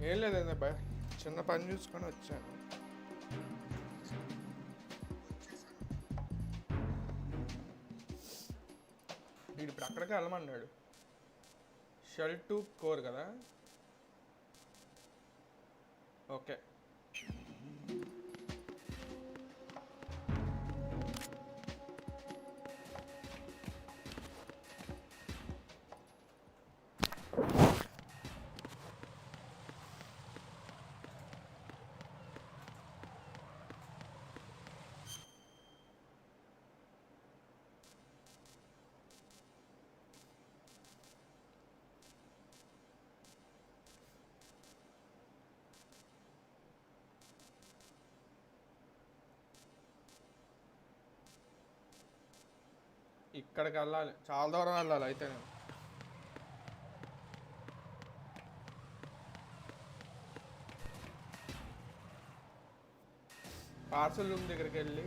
Speaker 1: ఏం లేదండి అబ్బాయి, చిన్న పని చూసుకొని వచ్చాను. వీడు ఇప్పుడు అక్కడికి వెళ్ళమన్నాడు. షెల్ 2 కోర్ కదా. ఓకే, ఇక్కడికి వెళ్ళాలి, చాలా దూరం వెళ్ళాలి అయితే నేను. పార్సల్ రూమ్ దగ్గరికి వెళ్ళి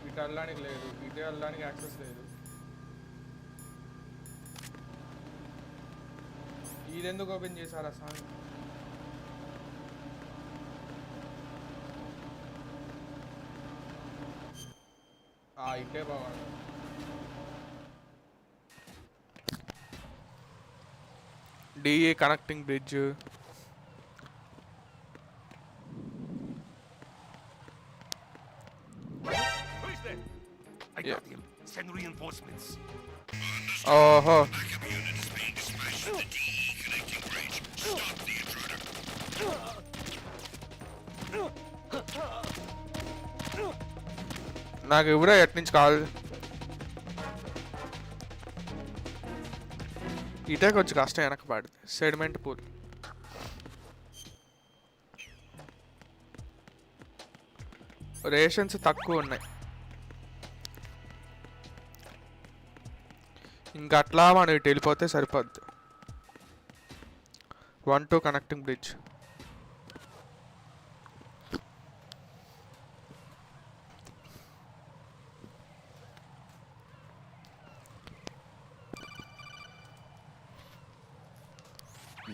Speaker 1: ఇటు వెళ్ళడానికి లేదు, ఇటు వెళ్ళడానికి యాక్సెస్ లేదు. ఇదెందుకు ఓపెన్ చేశారు ఆ సాంగ్? ఇటే బాగుంది. డిఏ connecting bridge.
Speaker 9: I got him. Send reinforcements.
Speaker 1: ఓహో, నాకు ఇప్పుడే ఎటు నుంచి కావాలి. ఇటే కొంచెం కష్టం వెనక పడింది. Sediment pool. రేషన్స్ తక్కువ ఉన్నాయి. ఇంకా అట్లా మనం ఇటు వెళ్ళిపోతే సరిపోద్ది. 1-2 connecting bridge.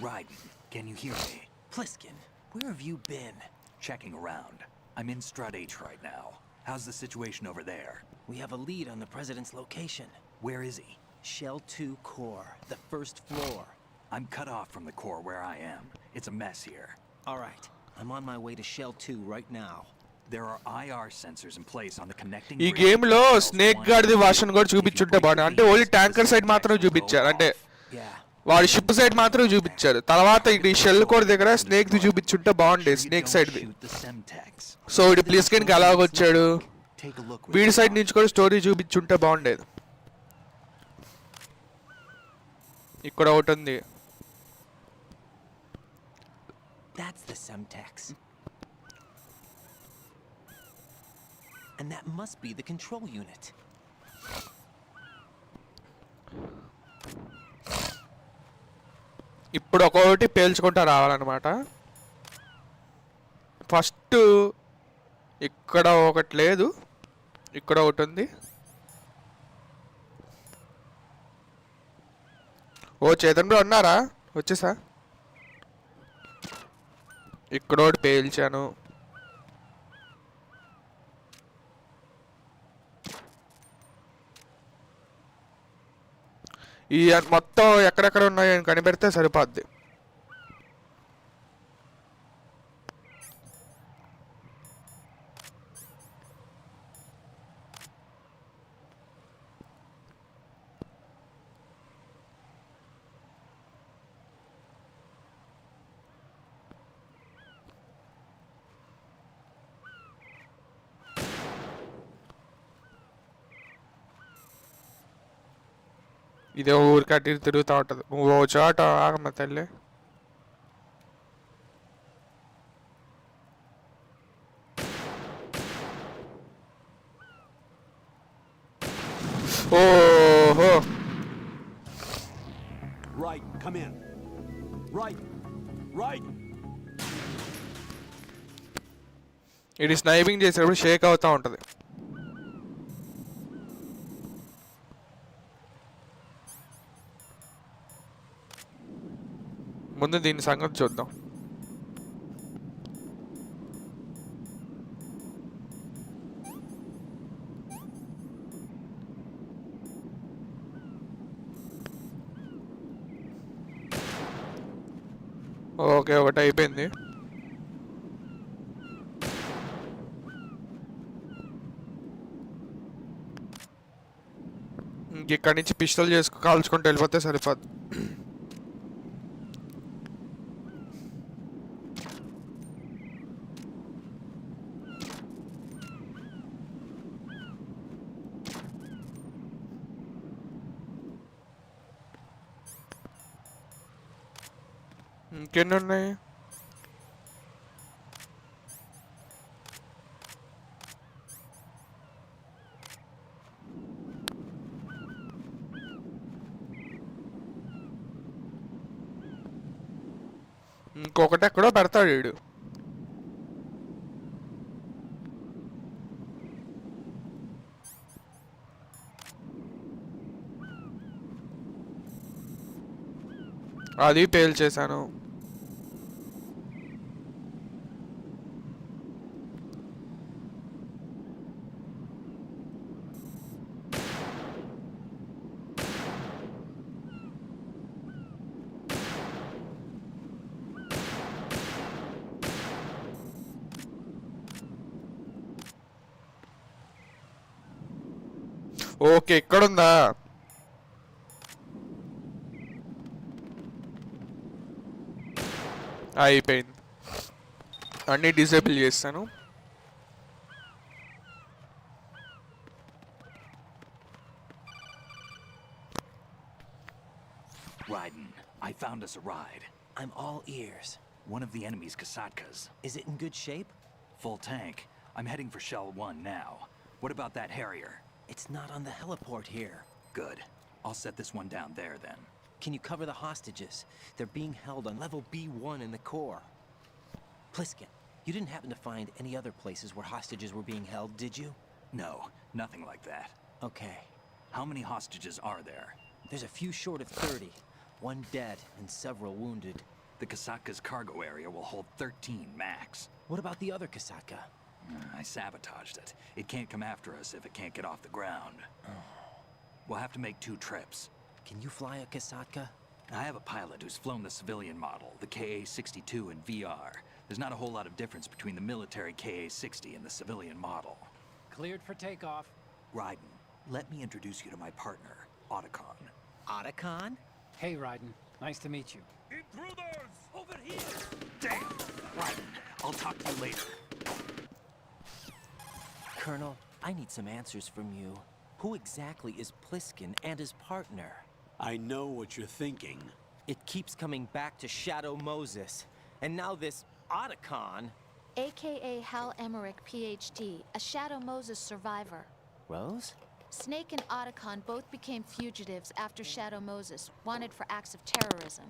Speaker 3: Raiden, can you hear me?
Speaker 5: Pliskin, where have you been?
Speaker 3: Checking around. I'm in Strut H right now. How's the situation over there?
Speaker 5: We have a lead on the president's location.
Speaker 3: Where is he?
Speaker 5: Shell 2 core, the first floor.
Speaker 3: I'm cut off from the core where I am. It's a mess here.
Speaker 5: All right, I'm on my way to Shell 2 right now.
Speaker 3: There are IR sensors in place on the connecting
Speaker 1: ఈ
Speaker 3: bridge
Speaker 1: game లో
Speaker 3: between Shells
Speaker 1: snake
Speaker 3: 1
Speaker 1: guard the
Speaker 3: and 2.
Speaker 1: Version కూడా చూపించుంటే బాగుంది. అంటే only tanker side మాత్రం చూపించారు. అంటే
Speaker 5: Yeah.
Speaker 1: వాడి షిప్ సైడ్ మాత్రం చూపించారు. తర్వాత ఈ షెల్ కోడ్ దగ్గర స్నేక్ ది చూపించుంటే బాగుండేది,
Speaker 3: You
Speaker 1: snake
Speaker 3: don't
Speaker 1: side the.
Speaker 3: shoot the Semtex.
Speaker 1: So వీడి ప్లీస్కిన్ కి ఎలాగొచ్చాడు,
Speaker 3: Take a look with
Speaker 1: వీడి
Speaker 3: your
Speaker 1: సైడ్ నుంచి కూడా స్టోరీ చూపించుంటే బాగుండేది. ఇక్కడ ఒకటి ఉంది.
Speaker 5: That's the Semtex. And that must be the control unit.
Speaker 1: ఇప్పుడు ఒక్కొక్కటి పేల్చుకుంటా రావాలన్నమాట. ఫస్ట్ ఇక్కడ ఒకటి లేదు, ఇక్కడ ఒకటి ఉంది. ఓ చేతన్ బ్రో ఉన్నారా? వచ్చేసా. ఇక్కడ ఒకటి పేల్చాను. ఈ మొత్తం ఎక్కడెక్కడ ఉన్నాయో కనిపెడితే సరిపోద్ది. ఇదే ఊరికి అటు ఇటు తిరుగుతూ ఉంటుంది. నువ్వు ఓ చోట ఆగమ్మ తల్లి. ఓహో,
Speaker 2: Right, come in. Right. Right.
Speaker 1: ఇది స్నైపింగ్ చేసేటప్పుడు షేక్ అవుతూ ఉంటుంది. ముందు దీని సంగతి చూద్దాం. ఓకే, ఒకటి అయిపోయింది. ఇక్కడి నుంచి పిస్టల్ కాల్చుకుంటూ వెళ్ళిపోతే సరిపోద్ది. ఇంకెన్ని ఉన్నాయి? ఇంకొకటి ఎక్కడో పెడతాడు వీడు. అది పేల్చేశాను. ఓకే, ఇక్కడుందా? అయిపోయింది. అన్నీ డిసేబుల్ చేస్తాను.
Speaker 3: Raiden, I found us a ride.
Speaker 5: I'm all ears.
Speaker 3: One of the enemy's Kasatkas.
Speaker 5: Is it in good shape?
Speaker 3: Full tank. I'm heading for Shell 1 now. What about that Harrier?
Speaker 5: It's not on the heliport here.
Speaker 3: Good. I'll set this one down there then.
Speaker 5: Can you cover the hostages? They're being held on level B1 in the core. Pliskin, you didn't happen to find any other places where hostages were being held, did you?
Speaker 3: No, nothing like that.
Speaker 5: Okay.
Speaker 3: How many hostages are there?
Speaker 5: There's a few short of 30. One dead and several wounded.
Speaker 3: The Kasatka's cargo area will hold 13 max.
Speaker 5: What about the other Kasatka?
Speaker 3: I sabotaged it. It can't come after us if it can't get off the ground. We'll have to make 2 trips.
Speaker 5: Can you fly a Kasatka?
Speaker 3: I have a pilot who's flown the civilian model, the KA-62 in VR. There's not a whole lot of difference between the military KA-60 and the civilian model.
Speaker 12: Cleared for takeoff.
Speaker 3: Raiden, let me introduce you to my partner, Otacon.
Speaker 5: Otacon?
Speaker 12: Hey, Raiden. Nice to meet you.
Speaker 9: Intruders! Over here!
Speaker 3: Damn! Raiden, I'll talk to you later.
Speaker 5: Colonel, I need some answers from you. Who exactly is Pliskin and his partner?
Speaker 2: I know what you're thinking.
Speaker 5: It keeps coming back to Shadow Moses. And now this Otacon.
Speaker 6: AKA Hal Emmerich, PhD, a Shadow Moses survivor.
Speaker 5: Rose?
Speaker 6: Snake and Otacon both became fugitives after Shadow Moses, wanted for acts of terrorism.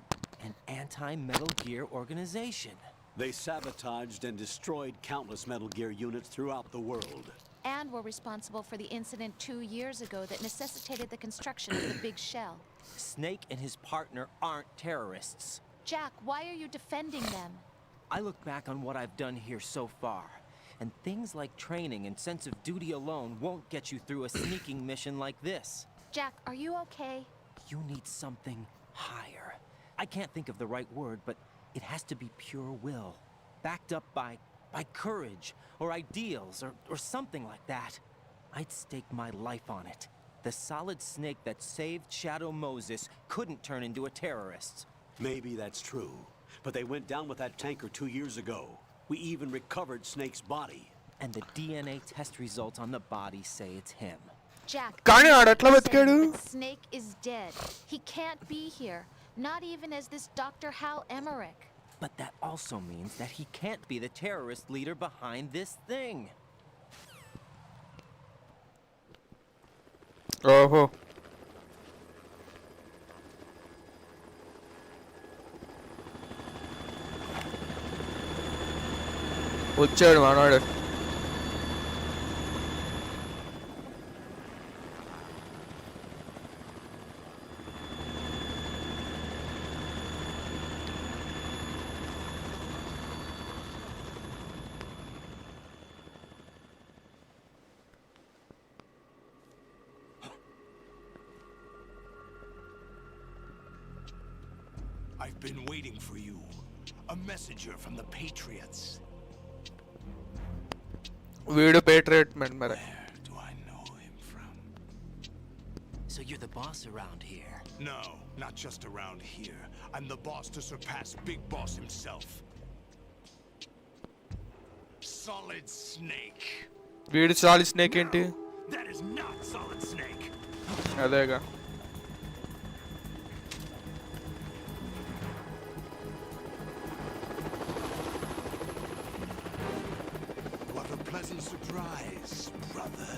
Speaker 5: An anti-Metal Gear organization.
Speaker 2: They sabotaged and destroyed countless Metal Gear units throughout the world.
Speaker 6: And were responsible for the incident 2 years ago that necessitated the construction of the big shell.
Speaker 5: Snake and his partner aren't terrorists.
Speaker 6: Jack, why are you defending them?
Speaker 5: I look back on what I've done here so far, and things like training and sense of duty alone won't get you through a sneaking mission like this.
Speaker 6: Jack, are you okay?
Speaker 5: You need something higher. I can't think of the right word, but it has to be pure will, backed up by courage, or ideals, or something like that. I'd stake my life on it. The solid snake that saved Shadow Moses couldn't turn into a terrorist.
Speaker 2: Maybe that's true, but they went down with that tanker 2 years ago. We even recovered Snake's body.
Speaker 5: And the DNA test results on the body say it's him.
Speaker 6: Jack,
Speaker 1: కానీ ఆడు ఎట్లా
Speaker 6: I'm
Speaker 1: బతికాడు?
Speaker 6: saying that Snake is dead. He can't be here, not even as this Dr. Hal Emmerich.
Speaker 5: But that also means that he can't be the terrorist leader behind this thing.
Speaker 1: ఓహో, వచ్చాడు మనవాడు.
Speaker 9: I've been waiting for you. A messenger from the Patriots.
Speaker 1: వీడు patriot మరి.
Speaker 9: Where do I know him from?
Speaker 5: So you're the boss around here?
Speaker 9: No, not just around here. I'm the boss to surpass Big Boss himself. Solid Snake.
Speaker 1: వీడు solid snake ఏంటి?
Speaker 9: That is not Solid Snake.
Speaker 1: అదేగా.
Speaker 9: What a pleasant surprise, brother.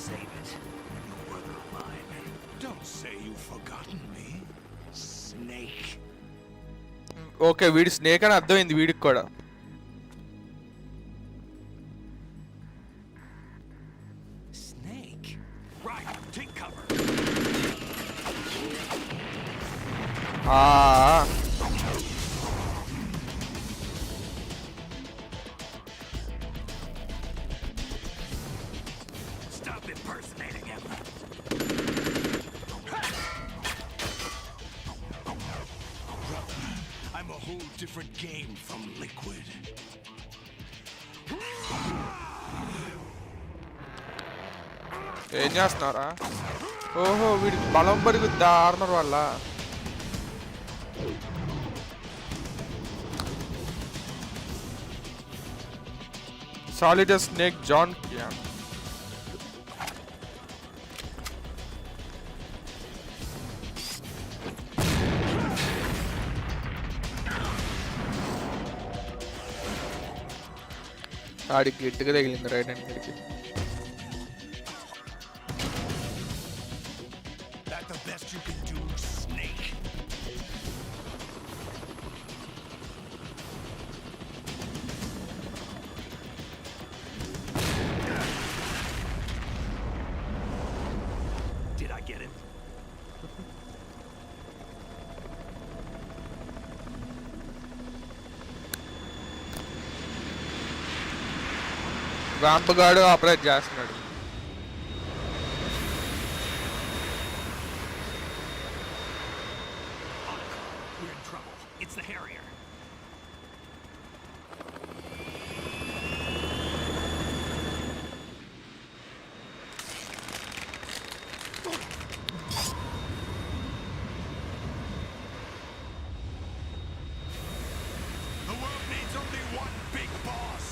Speaker 3: Save it. You brother of mine.
Speaker 9: Don't say you've forgotten me, Snake.
Speaker 1: Okay వీడి snake అని అర్థమైంది వీడికి కూడా.
Speaker 5: Snake?
Speaker 9: Right, take cover. Stop impersonating him. Brother, I'm a whole different game from Liquid.
Speaker 1: ఏం చేస్తున్నారా? ఓహో వీడికి బలం పెరుగుద్దా ఆర్మర్ వల్ల. సాలిడ్ స్నేక్ జాన్ కియాన్. ఆడికి గట్టిగా తగిలింది రైట్ హ్యాండ్ మీదకి.
Speaker 9: That the best you can do, Snake? Did I get it?
Speaker 1: Vamp గాడు ఆపరేట్ చేస్తున్నాడు.
Speaker 9: We're in trouble. It's the Harrier. The world needs only one big boss.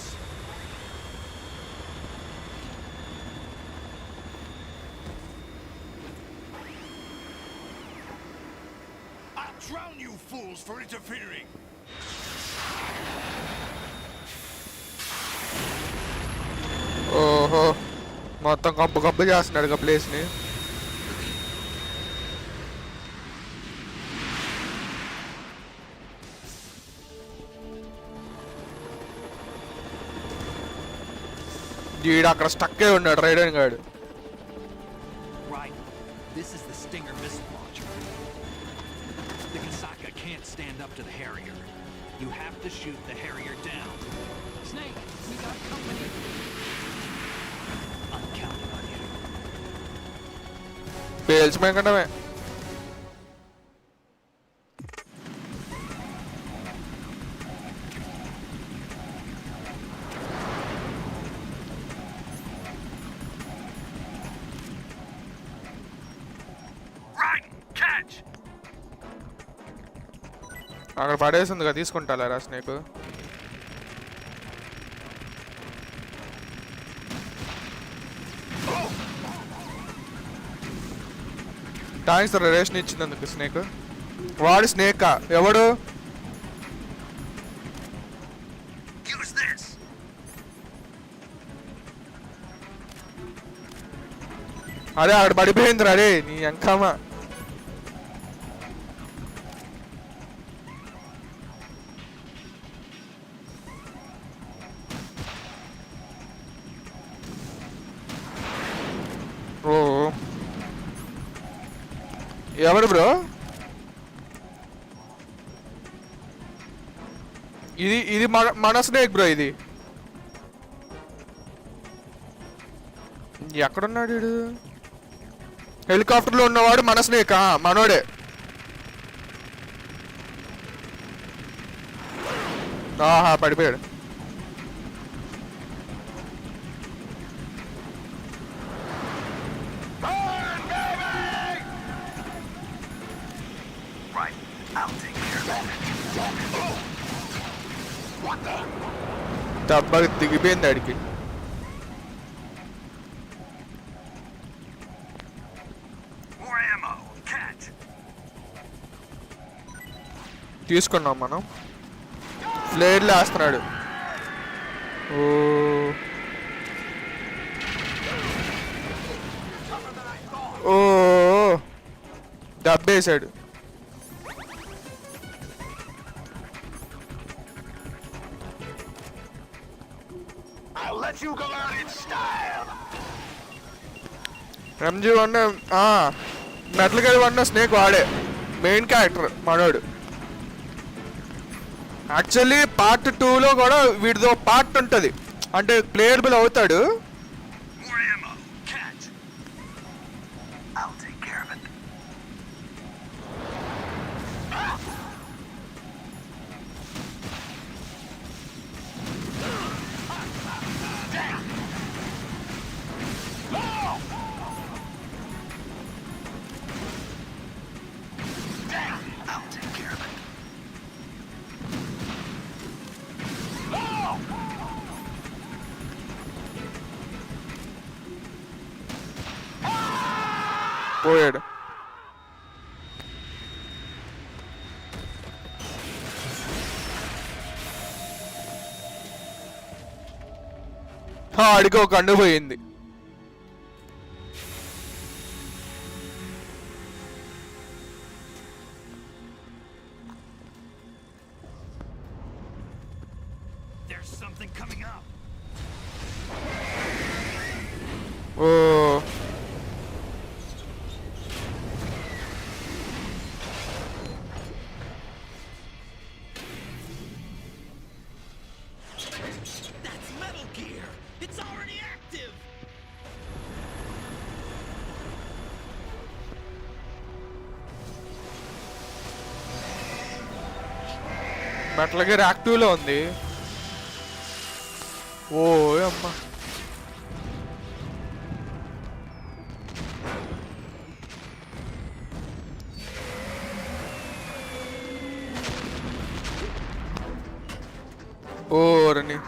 Speaker 9: I'll drown you fools for interfering.
Speaker 1: ఓహో మొత్తం కంపు కంపు చేస్తున్నాడు ప్లేస్ని. వీడు అక్కడ స్టక్ అయి ఉన్నాడు రైడన్ గాడు.
Speaker 3: Right. This is the Stinger missile launcher. The Kasaka can't stand up to the Harrier. You have to shoot the Harrier down.
Speaker 12: Snake, we got company.
Speaker 3: I'm counting on you.
Speaker 1: పేల్చిపోయకుండామే.
Speaker 9: Right, catch.
Speaker 1: అక్కడ పడేసిందిగా తీసుకుంటారా snake. Thanks ration ఇచ్చినందుకు snake. వాడు స్నేకా ఎవడు?
Speaker 9: Use this.
Speaker 1: అరే అక్కడ పడిపోయిందిరా రే నీ అంకమా. ఓ ఎవరు bro ఇది? ఇది మన స్నేక్ బ్రో. ఇది ఎక్కడున్నాడు వీడు? హెలికాప్టర్లో ఉన్నవాడు మన స్నేక్. మనోడే. ఆహా పడిపోయాడు. దెబ్బకి దిగిపోయింది ఆడికి. తీసుకున్నాం మనం. ఫ్లేర్లు వేస్తున్నాడు. ఓ ఓ దబ్బేశాడు. MG1 మెటల్ గేర్ 1 స్నేక్ వాడే మెయిన్ క్యారెక్టర్ మనోడు. యాక్చువల్లీ పార్ట్ 2లో కూడా వీడితో పార్ట్ ఉంటుంది, అంటే ప్లేయబుల్ అవుతాడు. పోయాడు. ఆడికి ఒక కన్ను పోయింది.
Speaker 3: There's something coming up.
Speaker 1: Oh
Speaker 3: That's Metal Gear. It's already active.
Speaker 1: Metal gear యాక్టివ్లో ఉంది. ఓ అమ్మా. ఓరని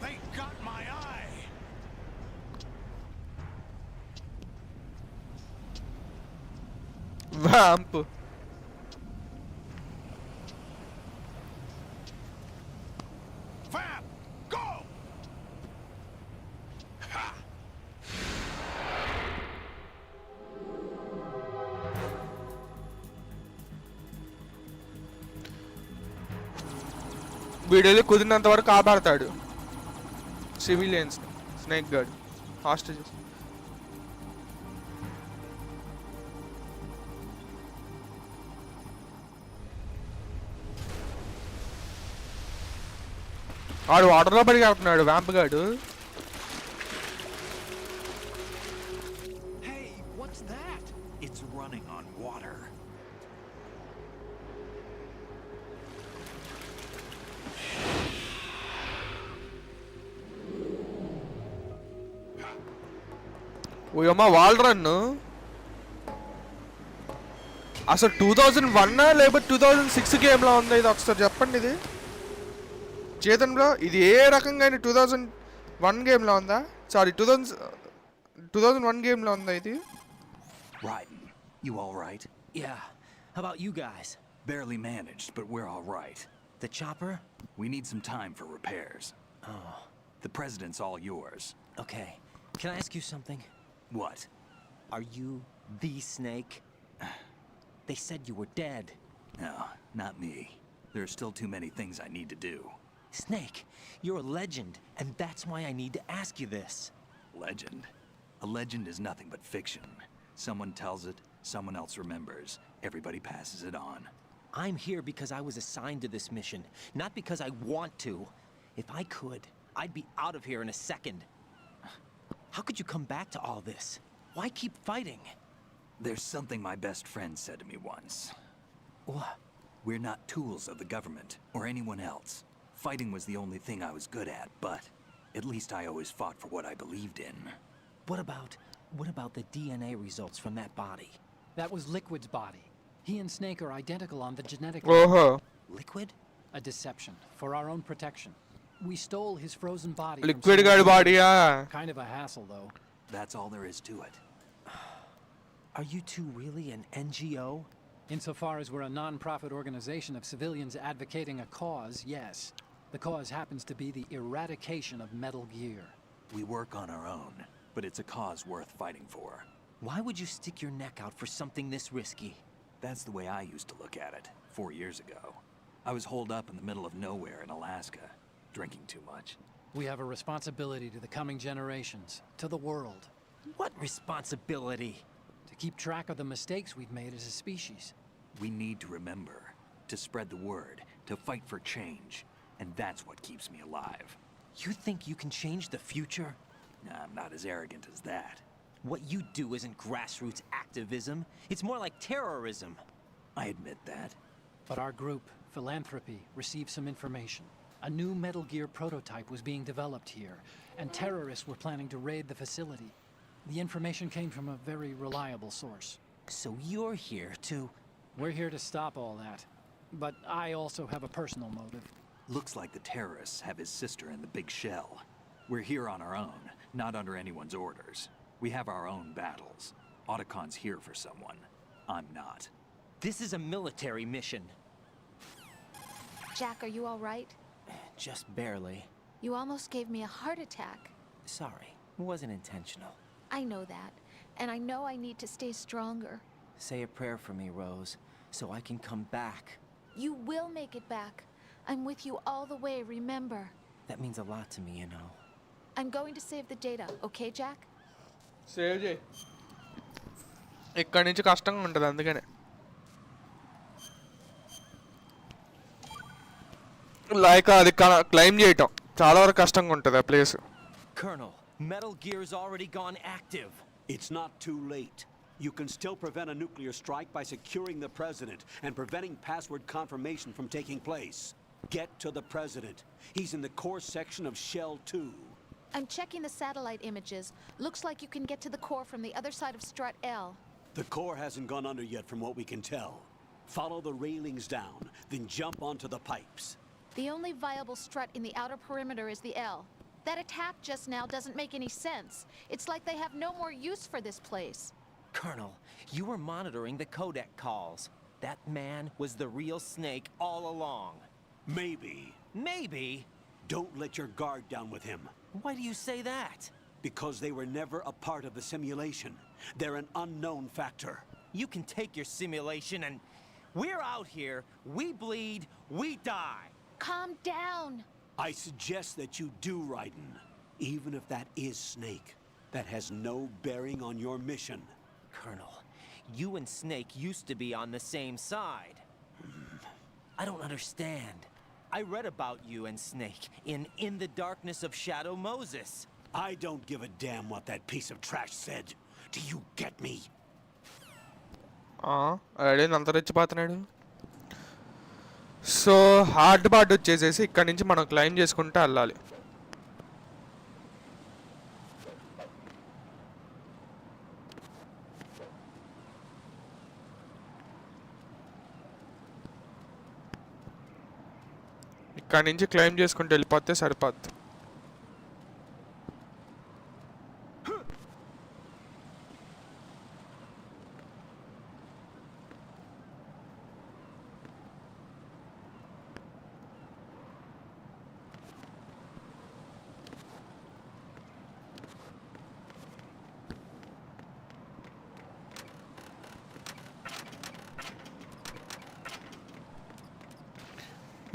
Speaker 9: They got my eye.
Speaker 1: Vamp.
Speaker 9: Fab, go. Ha.
Speaker 1: వీడేది కుదిరినంత వరకు కాపాడతాడు సివిలియన్స్. Snake gourd hostages. వాడు వాటర్లో పడికి వెళ్తున్నాడు వ్యాంప్ గాడు.
Speaker 3: Hey, what's that? It's running on water.
Speaker 1: ఓయమ్మ వాల్ రన్. అసలు 2001 లేకపోతే 2006 గేమ్లో ఉంది ఇది, ఒకసారి చెప్పండి. ఇది చేతన్ బ్రో, ఇది ఏ రకంగా 2001 గేమ్లో ఉందా? సారీ 2001 గేమ్లో ఉందా ఇది?
Speaker 3: Right. You all right?
Speaker 5: Yeah. How about you guys?
Speaker 3: Barely managed, but we're all right.
Speaker 5: The chopper?
Speaker 3: We need some time for repairs.
Speaker 5: Oh,
Speaker 3: The president's all yours.
Speaker 5: okay. Can I ask you something?
Speaker 3: What?
Speaker 5: Are you the Snake? They said you were dead.
Speaker 3: No, not me. There are still too many things I need to do.
Speaker 5: Snake, you're a legend, and that's why I need to ask you this.
Speaker 3: Legend? A legend is nothing but fiction. Someone tells it, someone else remembers. Everybody passes it on.
Speaker 5: I'm here because I was assigned to this mission, not because I want to. If I could, I'd be out of here in a second. How could you come back to all this? Why keep fighting?
Speaker 3: There's something my best friend said to me once.
Speaker 5: What?
Speaker 3: We're not tools of the government or anyone else. Fighting was the only thing I was good at, but at least I always fought for what I believed in.
Speaker 5: What about the DNA results from that body?
Speaker 12: That was Liquid's body. He and Snake are identical on the genetic
Speaker 1: ఓహో
Speaker 5: Liquid?
Speaker 12: A deception, for our own protection. We stole his frozen body.
Speaker 1: Liquid గాడి బాడీయా
Speaker 12: Kind of a hassle, though.
Speaker 3: That's all there is to it.
Speaker 5: Are you two really an NGO?
Speaker 12: Insofar as we're a non-profit organization of civilians advocating a cause, yes. The cause happens to be the eradication of Metal Gear.
Speaker 3: We work on our own, but it's a cause worth fighting for.
Speaker 5: Why would you stick your neck out for something this risky?
Speaker 3: That's the way I used to look at it 4 years ago. I was holed up in the middle of nowhere in Alaska, drinking too much.
Speaker 12: We have a responsibility to the coming generations, to the world.
Speaker 5: What responsibility?
Speaker 12: To keep track of the mistakes we've made as a species.
Speaker 3: We need to remember, to spread the word, to fight for change, and that's what keeps me alive.
Speaker 5: You think you can change the future?
Speaker 3: I'm not as arrogant as that.
Speaker 5: What you do isn't grassroots activism. It's more like terrorism.
Speaker 3: I admit that.
Speaker 12: But our group, Philanthropy, received some information. A new Metal Gear prototype was being developed here, and terrorists were planning to raid the facility. The information came from a very reliable source.
Speaker 5: So you're here to...
Speaker 12: We're here to stop all that. But I also have a personal motive.
Speaker 3: Looks like the terrorists have his sister in the big shell. We're here on our own, not under anyone's orders. We have our own battles. Otacon's here for someone. I'm not.
Speaker 5: This is a military mission.
Speaker 6: Jack, are you all right?
Speaker 5: Just barely.
Speaker 6: You almost gave me a heart attack.
Speaker 5: Sorry, it wasn't intentional.
Speaker 6: I know that, and I know I need to stay stronger.
Speaker 5: Say a prayer for me, Rose, so I can come back.
Speaker 6: You will make it back. I'm with you all the way, remember.
Speaker 5: That means a lot to me, you know.
Speaker 6: I'm going to save the data, okay, Jack?
Speaker 1: Save చేయి ఇక్కడి నుంచి కష్టంగా ఉంటుంది అందుకనే like అది claim చేయటం చాలా వరకు కష్టంగా ఉంటుంది ఆ place
Speaker 5: Colonel, Metal Gear's already gone active.
Speaker 2: It's not too late. You can still prevent a nuclear strike by securing the president and preventing password confirmation from taking place. Get to the president. He's in the core section of Shell 2.
Speaker 6: I'm checking the satellite images. Looks like you can get to the core from the other side of Strut L.
Speaker 2: The core hasn't gone under yet from what we can tell. Follow the railings down, then jump onto the pipes.
Speaker 6: The only viable strut in the outer perimeter is the L. That attack just now doesn't make any sense. It's like they have no more use for this place.
Speaker 5: Colonel, you were monitoring the codec calls. That man was the real Snake all along.
Speaker 2: Maybe.
Speaker 5: Maybe?
Speaker 2: Don't let your guard down with him.
Speaker 5: Why do you say that?
Speaker 2: Because they were never a part of the simulation. They're an unknown factor.
Speaker 5: You can take your simulation and... We're out here, we bleed, we die.
Speaker 6: Calm down.
Speaker 2: I suggest that you do, Raiden. Even if that is Snake. That has no bearing on your mission.
Speaker 5: Colonel, you and Snake used to be on the same side. I don't understand. I read about you and Snake in the darkness of Shadow Moses.
Speaker 2: I don't give a damn what that piece of trash said. Do you get me?
Speaker 1: అడే అంతరించిపోతున్నాడు so hard part వచ్చేసేసి ఇక్కడ నుంచి మనం claim చేసుకుంటూ వెళ్ళాలి ఇక్కడ నుంచి claim చేసుకుంటూ వెళ్ళిపోతే సరిపోద్ది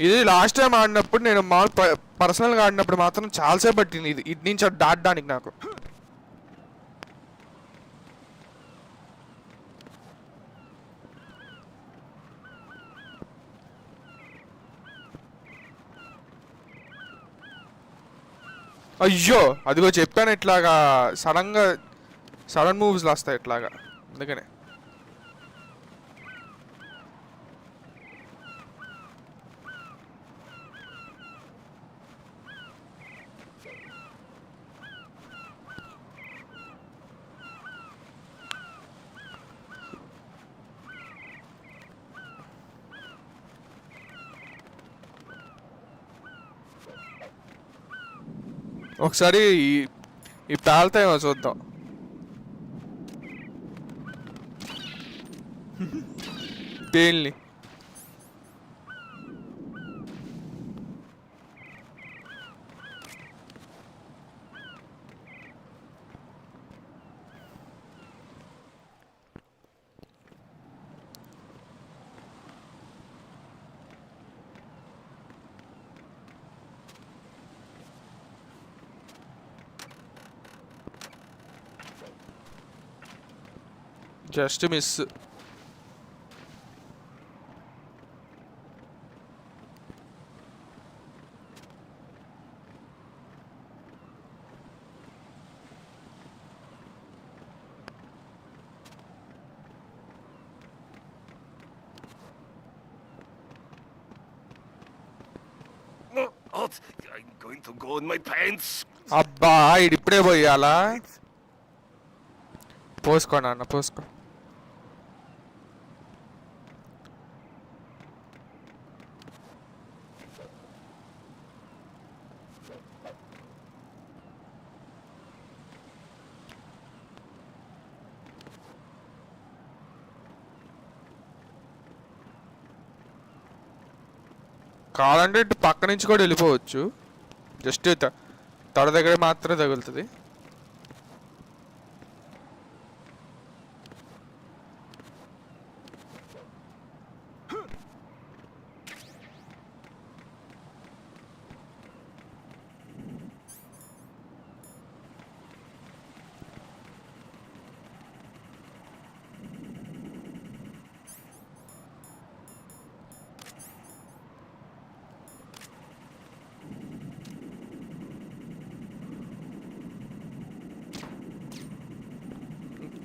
Speaker 1: ఇది లాస్ట్ టైం ఆడినప్పుడు నేను మామూలు పర్సనల్గా ఆడినప్పుడు మాత్రం చాలాసేపు పట్టింది ఇది ఇటు నుంచి అటు దాటడానికి నాకు. అయ్యో అదిగో చెప్పాను ఇట్లాగా సడన్ మూవ్స్లో వస్తాయి ఇట్లాగా అందుకనే. ఒకసారి ఈ పేల్తాయేమో చూద్దాం. పేల్ని just miss.
Speaker 8: I'm going to go in my pants.
Speaker 1: అబ్బా ఇది ఇప్పుడే పోయాలా? పోసుకో నాన్న పోసుకో. కావాలంటే ఇటు పక్క నుంచి కూడా వెళ్ళిపోవచ్చు. జస్ట్ తొడ దగ్గర మాత్రమే తగులుతుంది.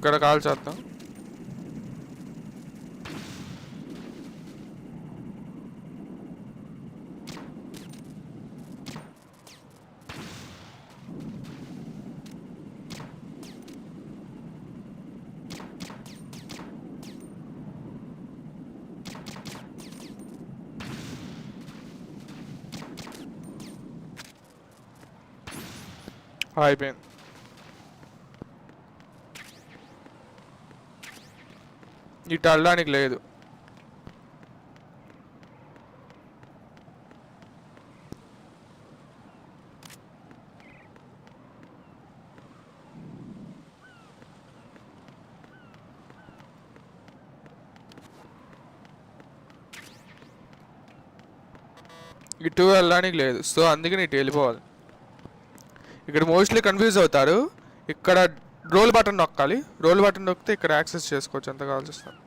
Speaker 1: ఇక్కడ కాల్ చేద్దాం. అయిపోయింది. ఇటు వెళ్ళడానికి లేదు. ఇటు వెళ్ళడానికి లేదు. సో అందుకని ఇటు వెళ్ళిపోవాలి. ఇక్కడ మోస్ట్లీ కన్ఫ్యూజ్ అవుతారు. ఇక్కడ రోల్ బటన్ నొక్కాలి. రోల్ బటన్ నొక్కితే ఇక్కడ యాక్సెస్ చేసుకోవచ్చు ఎంత కావాల్సి వస్తుంది.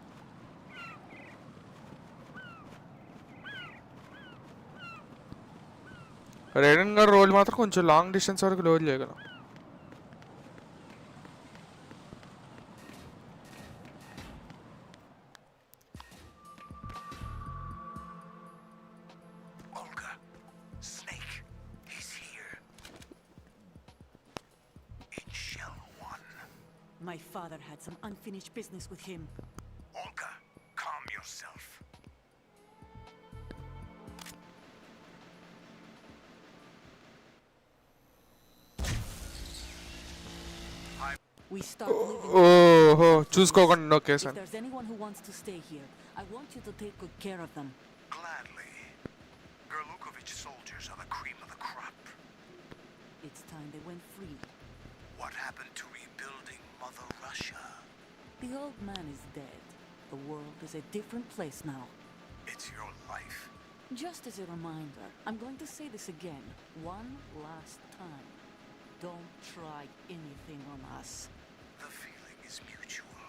Speaker 1: రైడన్ గారు రోల్ మాత్రం కొంచెం లాంగ్ డిస్టెన్స్ వరకు లోడ్ చేయగలం.
Speaker 9: Olga, Snake, he's here. In Shell 1.
Speaker 10: My father had some unfinished business with him.
Speaker 9: Olga, calm yourself.
Speaker 10: We start living.
Speaker 1: ఓహో చూసుకోకుండా
Speaker 10: If
Speaker 1: నొక్కేసాను.
Speaker 10: there's anyone who wants to stay here, I want you to take good care of them.
Speaker 9: Gladly. Gurlukovich soldiers are the cream of the crop.
Speaker 10: It's time they went free.
Speaker 9: What happened to rebuilding Mother Russia?
Speaker 10: The old man is dead. The world is a different place now.
Speaker 9: It's your life.
Speaker 10: Just as a reminder, I'm going to say this again, one last time. Don't try anything on us.
Speaker 9: The feeling is mutual.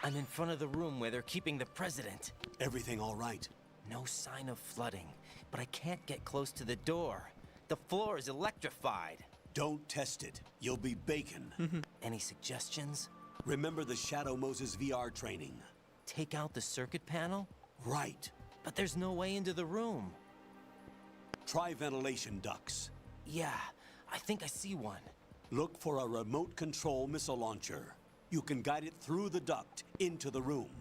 Speaker 5: I'm in front of the room where they're keeping the president.
Speaker 2: Everything all right?
Speaker 5: No sign of flooding, but I can't get close to the door. The floor is electrified.
Speaker 2: Don't test it. You'll be bacon.
Speaker 5: Any suggestions?
Speaker 2: Remember the Shadow Moses VR training?
Speaker 5: Take out the circuit panel?
Speaker 2: Right.
Speaker 5: But there's no way into the room.
Speaker 2: Try ventilation ducts.
Speaker 5: Yeah, I think I see one.
Speaker 2: Look for a remote control missile launcher. You can guide it through the duct into the room.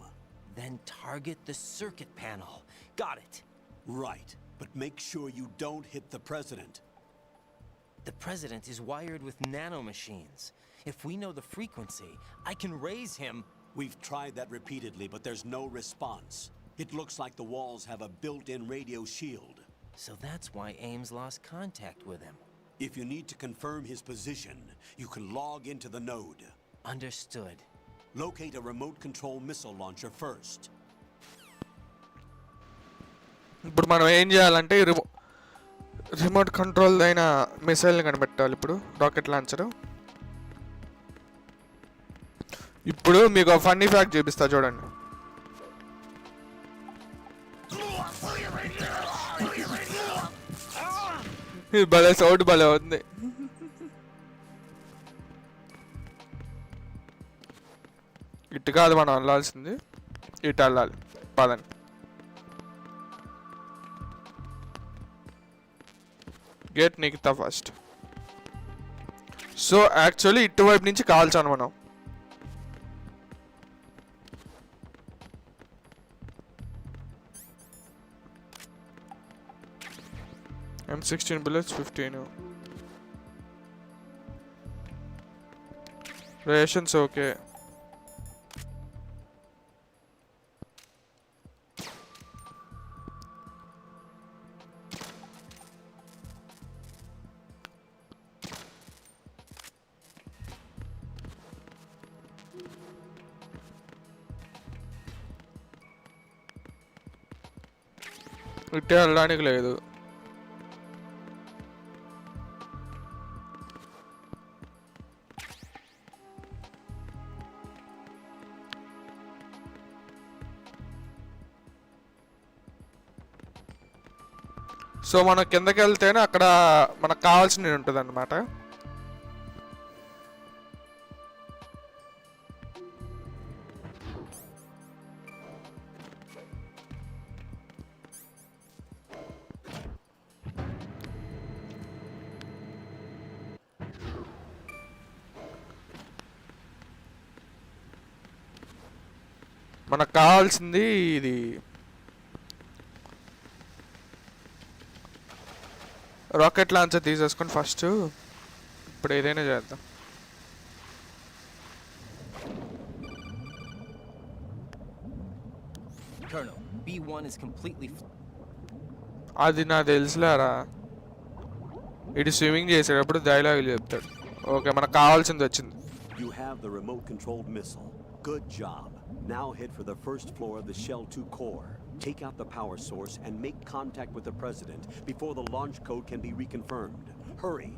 Speaker 5: Then target the circuit panel. Got it.
Speaker 2: Right, but make sure you don't hit the president.
Speaker 5: The president is wired with nanomachines. If we know the frequency, I can raise him.
Speaker 2: We've tried that repeatedly, but there's no response. It looks like the walls have a built-in radio shield.
Speaker 5: So that's why Ames lost contact with him.
Speaker 2: If you need to confirm his position, you can log into the node.
Speaker 5: Understood.
Speaker 2: Locate a remote control missile launcher first.
Speaker 1: ఇప్పుడు మనం ఏం చేయాలంటే remote control అయిన మిసైల్ని కనిపెట్టాలి. ఇప్పుడు rocket launcher. ఇప్పుడు మీకు ఒక ఫన్నీ ఫ్యాక్ట్ చూపిస్తా చూడండి. ఇది భలే సౌండ్ భలే ఉంది. ఇటు కాదు మనం వెళ్ళాల్సింది, ఇటు వెళ్ళాలి. పదండి. Gate Nikita first. So actually ఇటువైపు నుంచి కాల్చాను మనం. M16 bullets, 15. Rations okay. ఇట్టే వెళ్ళడానికి లేదు. సో మనం కిందకి వెళ్తేనే అక్కడ మనకు కావాల్సినవి ఉంటుంది అన్నమాట. మనకు కావాల్సింది ఇది రాకెట్ లాంచర్ తీసేసుకొని ఫస్ట్ ఇప్పుడు ఏదైనా చేద్దాం.
Speaker 5: Colonel, B1 is completely
Speaker 1: అది నాకు తెలుసులేరా. ఇటు స్విమ్మింగ్ చేసేటప్పుడు డైలాగులు చెప్తాడు. ఓకే, మనకు కావాల్సింది వచ్చింది.
Speaker 2: You have the remote controlled missile. Good job. Now head for the first floor of the Shell 2 core. Take out the power source and make contact with the president before the launch code can be reconfirmed. Hurry.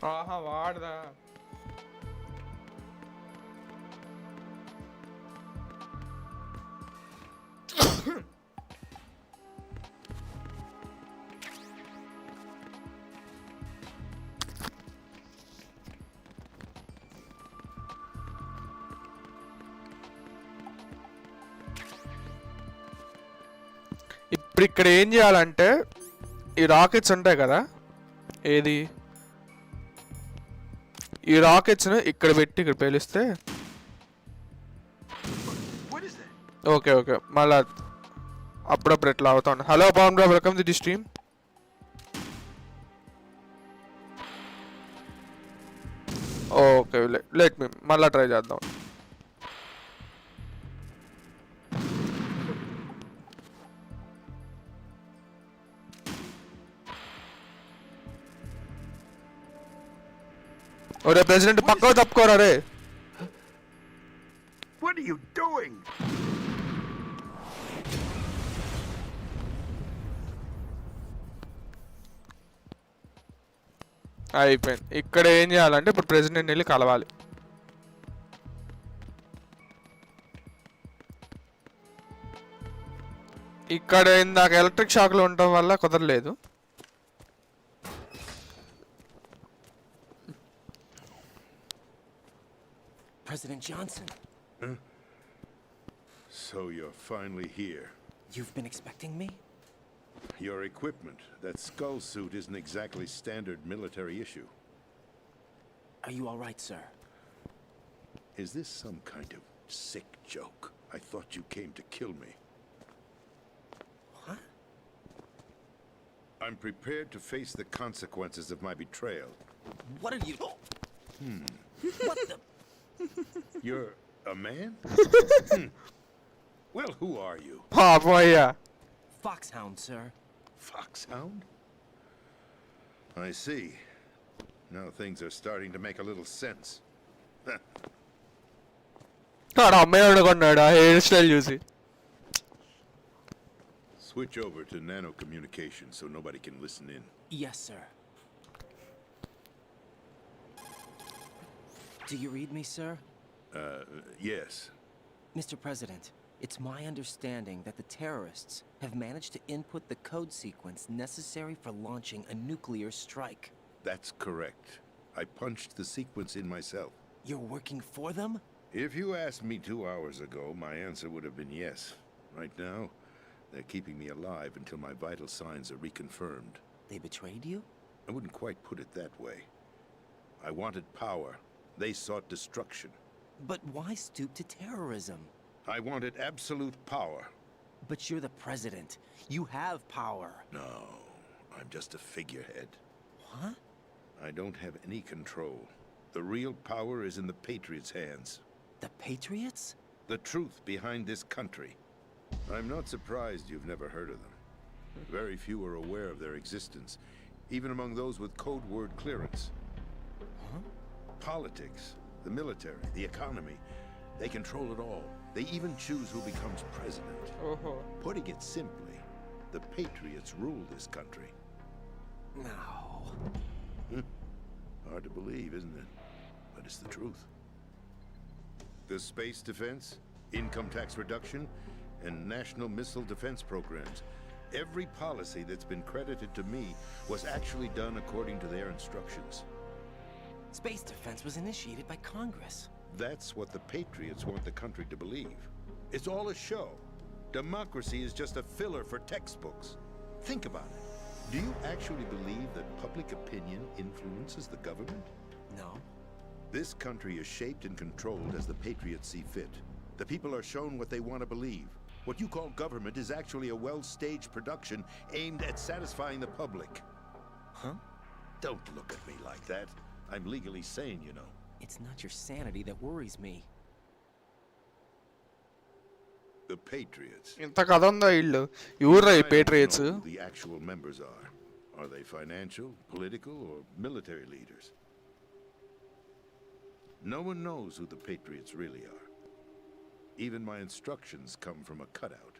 Speaker 1: ఆహా వాడదా. ఇప్పుడు ఇక్కడ ఏం చేయాలంటే ఈ rockets ఉంటాయి కదా, ఏది ఈ రాకెట్స్ను ఇక్కడ పెట్టి ఇక్కడ పేలిస్తే ఓకే ఓకే మళ్ళా అప్పుడప్పుడు ఎట్లా అవుతాను. Hello Pavan bro, welcome to the stream. Okay let me మళ్ళీ ట్రై చేద్దాం. ఒరే ప్రెసిడెంట్ పక్కకు తప్పుకోరా రే.
Speaker 9: What are you doing?
Speaker 1: అయిపోయింది. ఇక్కడ ఏం చేయాలంటే ఇప్పుడు ప్రెసిడెంట్ వెళ్ళి కలవాలి. ఇక్కడ ఇందాక ఎలక్ట్రిక్ షాక్లు ఉండటం వల్ల కుదరలేదు.
Speaker 5: President Johnson.
Speaker 8: Huh? So you're finally here.
Speaker 5: You've been expecting me?
Speaker 8: Your equipment, that skull suit, isn't exactly standard military issue.
Speaker 5: Are you all right, sir?
Speaker 8: Is this some kind of sick joke? I thought you came to kill me.
Speaker 5: What?
Speaker 8: I'm prepared to face the consequences of my betrayal.
Speaker 5: What are you... What the...
Speaker 8: You're a man? Well, who are you?
Speaker 1: పోయా.
Speaker 5: Foxhound, sir.
Speaker 8: Foxhound? I see. Now things are starting to make a little sense.
Speaker 1: అమ్మాయి అనుకున్నాడు ఆ hair style చూసి.
Speaker 8: Switch over to nano communication so nobody can listen in.
Speaker 5: Yes, sir. Do you read me, sir?
Speaker 8: Yes.
Speaker 5: Mr. President, it's my understanding that the terrorists have managed to input the code sequence necessary for launching a nuclear strike.
Speaker 8: That's correct. I punched the sequence in myself.
Speaker 5: You're working for them?
Speaker 8: If you asked me 2 hours ago, my answer would have been yes. Right now, they're keeping me alive until my vital signs are reconfirmed.
Speaker 5: They betrayed you?
Speaker 8: I wouldn't quite put it that way. I wanted power. They sought destruction.
Speaker 5: But why stoop to terrorism?
Speaker 8: I wanted absolute power.
Speaker 5: But you're the president. You have power.
Speaker 8: No, I'm just a figurehead.
Speaker 5: What?
Speaker 8: I don't have any control. The real power is in the Patriots' hands.
Speaker 5: The Patriots?
Speaker 8: The truth behind this country. I'm not surprised you've never heard of them. Very few are aware of their existence, even among those with code word clearance.
Speaker 5: Huh?
Speaker 8: Politics, the military, the economy, they control it all. They even choose who becomes president. Putting it simply, the Patriots rule this country.
Speaker 5: No.
Speaker 8: Hard to believe, isn't it? But it's the truth. The space defense, income tax reduction, and national missile defense programs. Every policy that's been credited to me was actually done according to their instructions.
Speaker 5: Space defense was initiated by Congress.
Speaker 8: That's what the Patriots want the country to believe. It's all a show. Democracy is just a filler for textbooks. Think about it. Do you actually believe that public opinion influences the government?
Speaker 5: No.
Speaker 8: This country is shaped and controlled as the Patriots see fit. The people are shown what they want to believe. What you call government is actually a well-staged production aimed at satisfying the public.
Speaker 5: Huh?
Speaker 8: Don't look at me like that. I'm legally sane, you know.
Speaker 5: It's not your sanity that worries me.
Speaker 8: The Patriots.
Speaker 1: ఇంత కథ ఉందా వీళ్ళు ఎవరు ఈ Patriots?
Speaker 8: I don't know who the actual members are. Are they financial, political, or military leaders? No one knows who the Patriots really are. Even my instructions come from a cutout.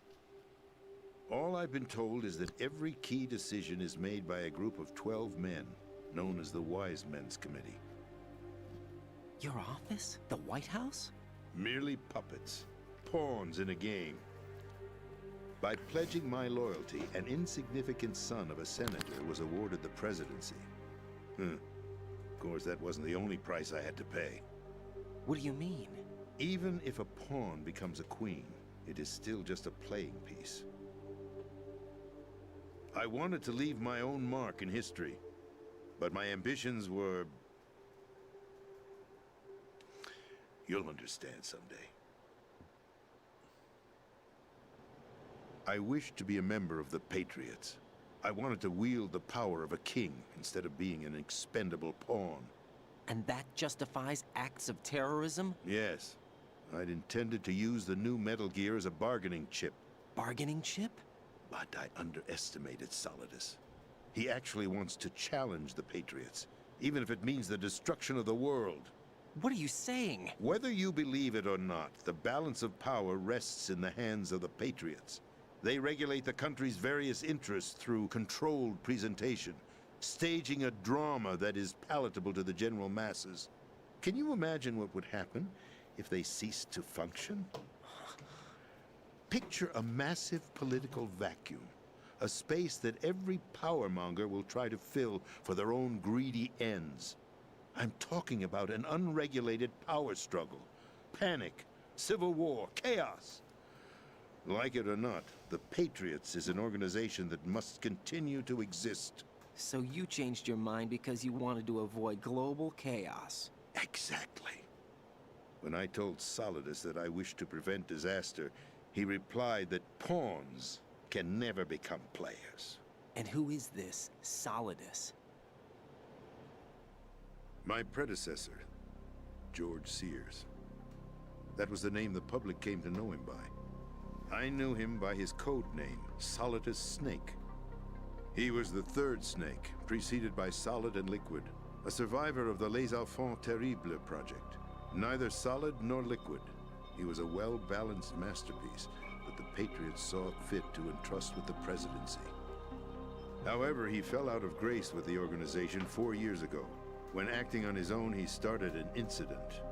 Speaker 8: All I've been told is that every key decision is made by a group of 12 men, known as the Wise Men's Committee.
Speaker 5: Your office? The White House?
Speaker 8: Merely puppets, pawns in a game. By pledging my loyalty, an insignificant son of a senator was awarded the presidency. Of course, that wasn't the only price I had to pay.
Speaker 5: What do you mean?
Speaker 8: Even if a pawn becomes a queen, it is still just a playing piece. I wanted to leave my own mark in history, but my ambitions were... You'll understand someday. I wished to be a member of the Patriots. I wanted to wield the power of a king instead of being an expendable pawn.
Speaker 5: And that justifies acts of terrorism?
Speaker 8: Yes. I'd intended to use the new Metal Gear as a bargaining chip.
Speaker 5: Bargaining chip?
Speaker 8: But I underestimated Solidus. He actually wants to challenge the Patriots, even if it means the destruction of the world.
Speaker 5: What are you saying?
Speaker 8: Whether you believe it or not, the balance of power rests in the hands of the Patriots. They regulate the country's various interests through controlled presentation, staging a drama that is palatable to the general masses. Can you imagine what would happen if they ceased to function? Picture a massive political vacuum, a space that every powermonger will try to fill for their own greedy ends. I'm talking about an unregulated power struggle, panic, civil war, chaos. Like it or not, the Patriots is an organization that must continue to exist.
Speaker 5: So you changed your mind because you wanted to avoid global chaos.
Speaker 8: Exactly. When I told Solidus that I wished to prevent disaster, he replied that pawns can never become players.
Speaker 5: And who is this Solidus?
Speaker 8: My predecessor, George Sears. That was the name the public came to know him by. I knew him by his code name, Solidus Snake. He was the third Snake, preceded by Solid and Liquid, a survivor of the Les Enfants Terribles project. Neither solid nor liquid. He was a well-balanced masterpiece that the Patriots saw fit to entrust with the presidency. However, he fell out of grace with the organization 4 years ago. When acting on his own, he started an incident.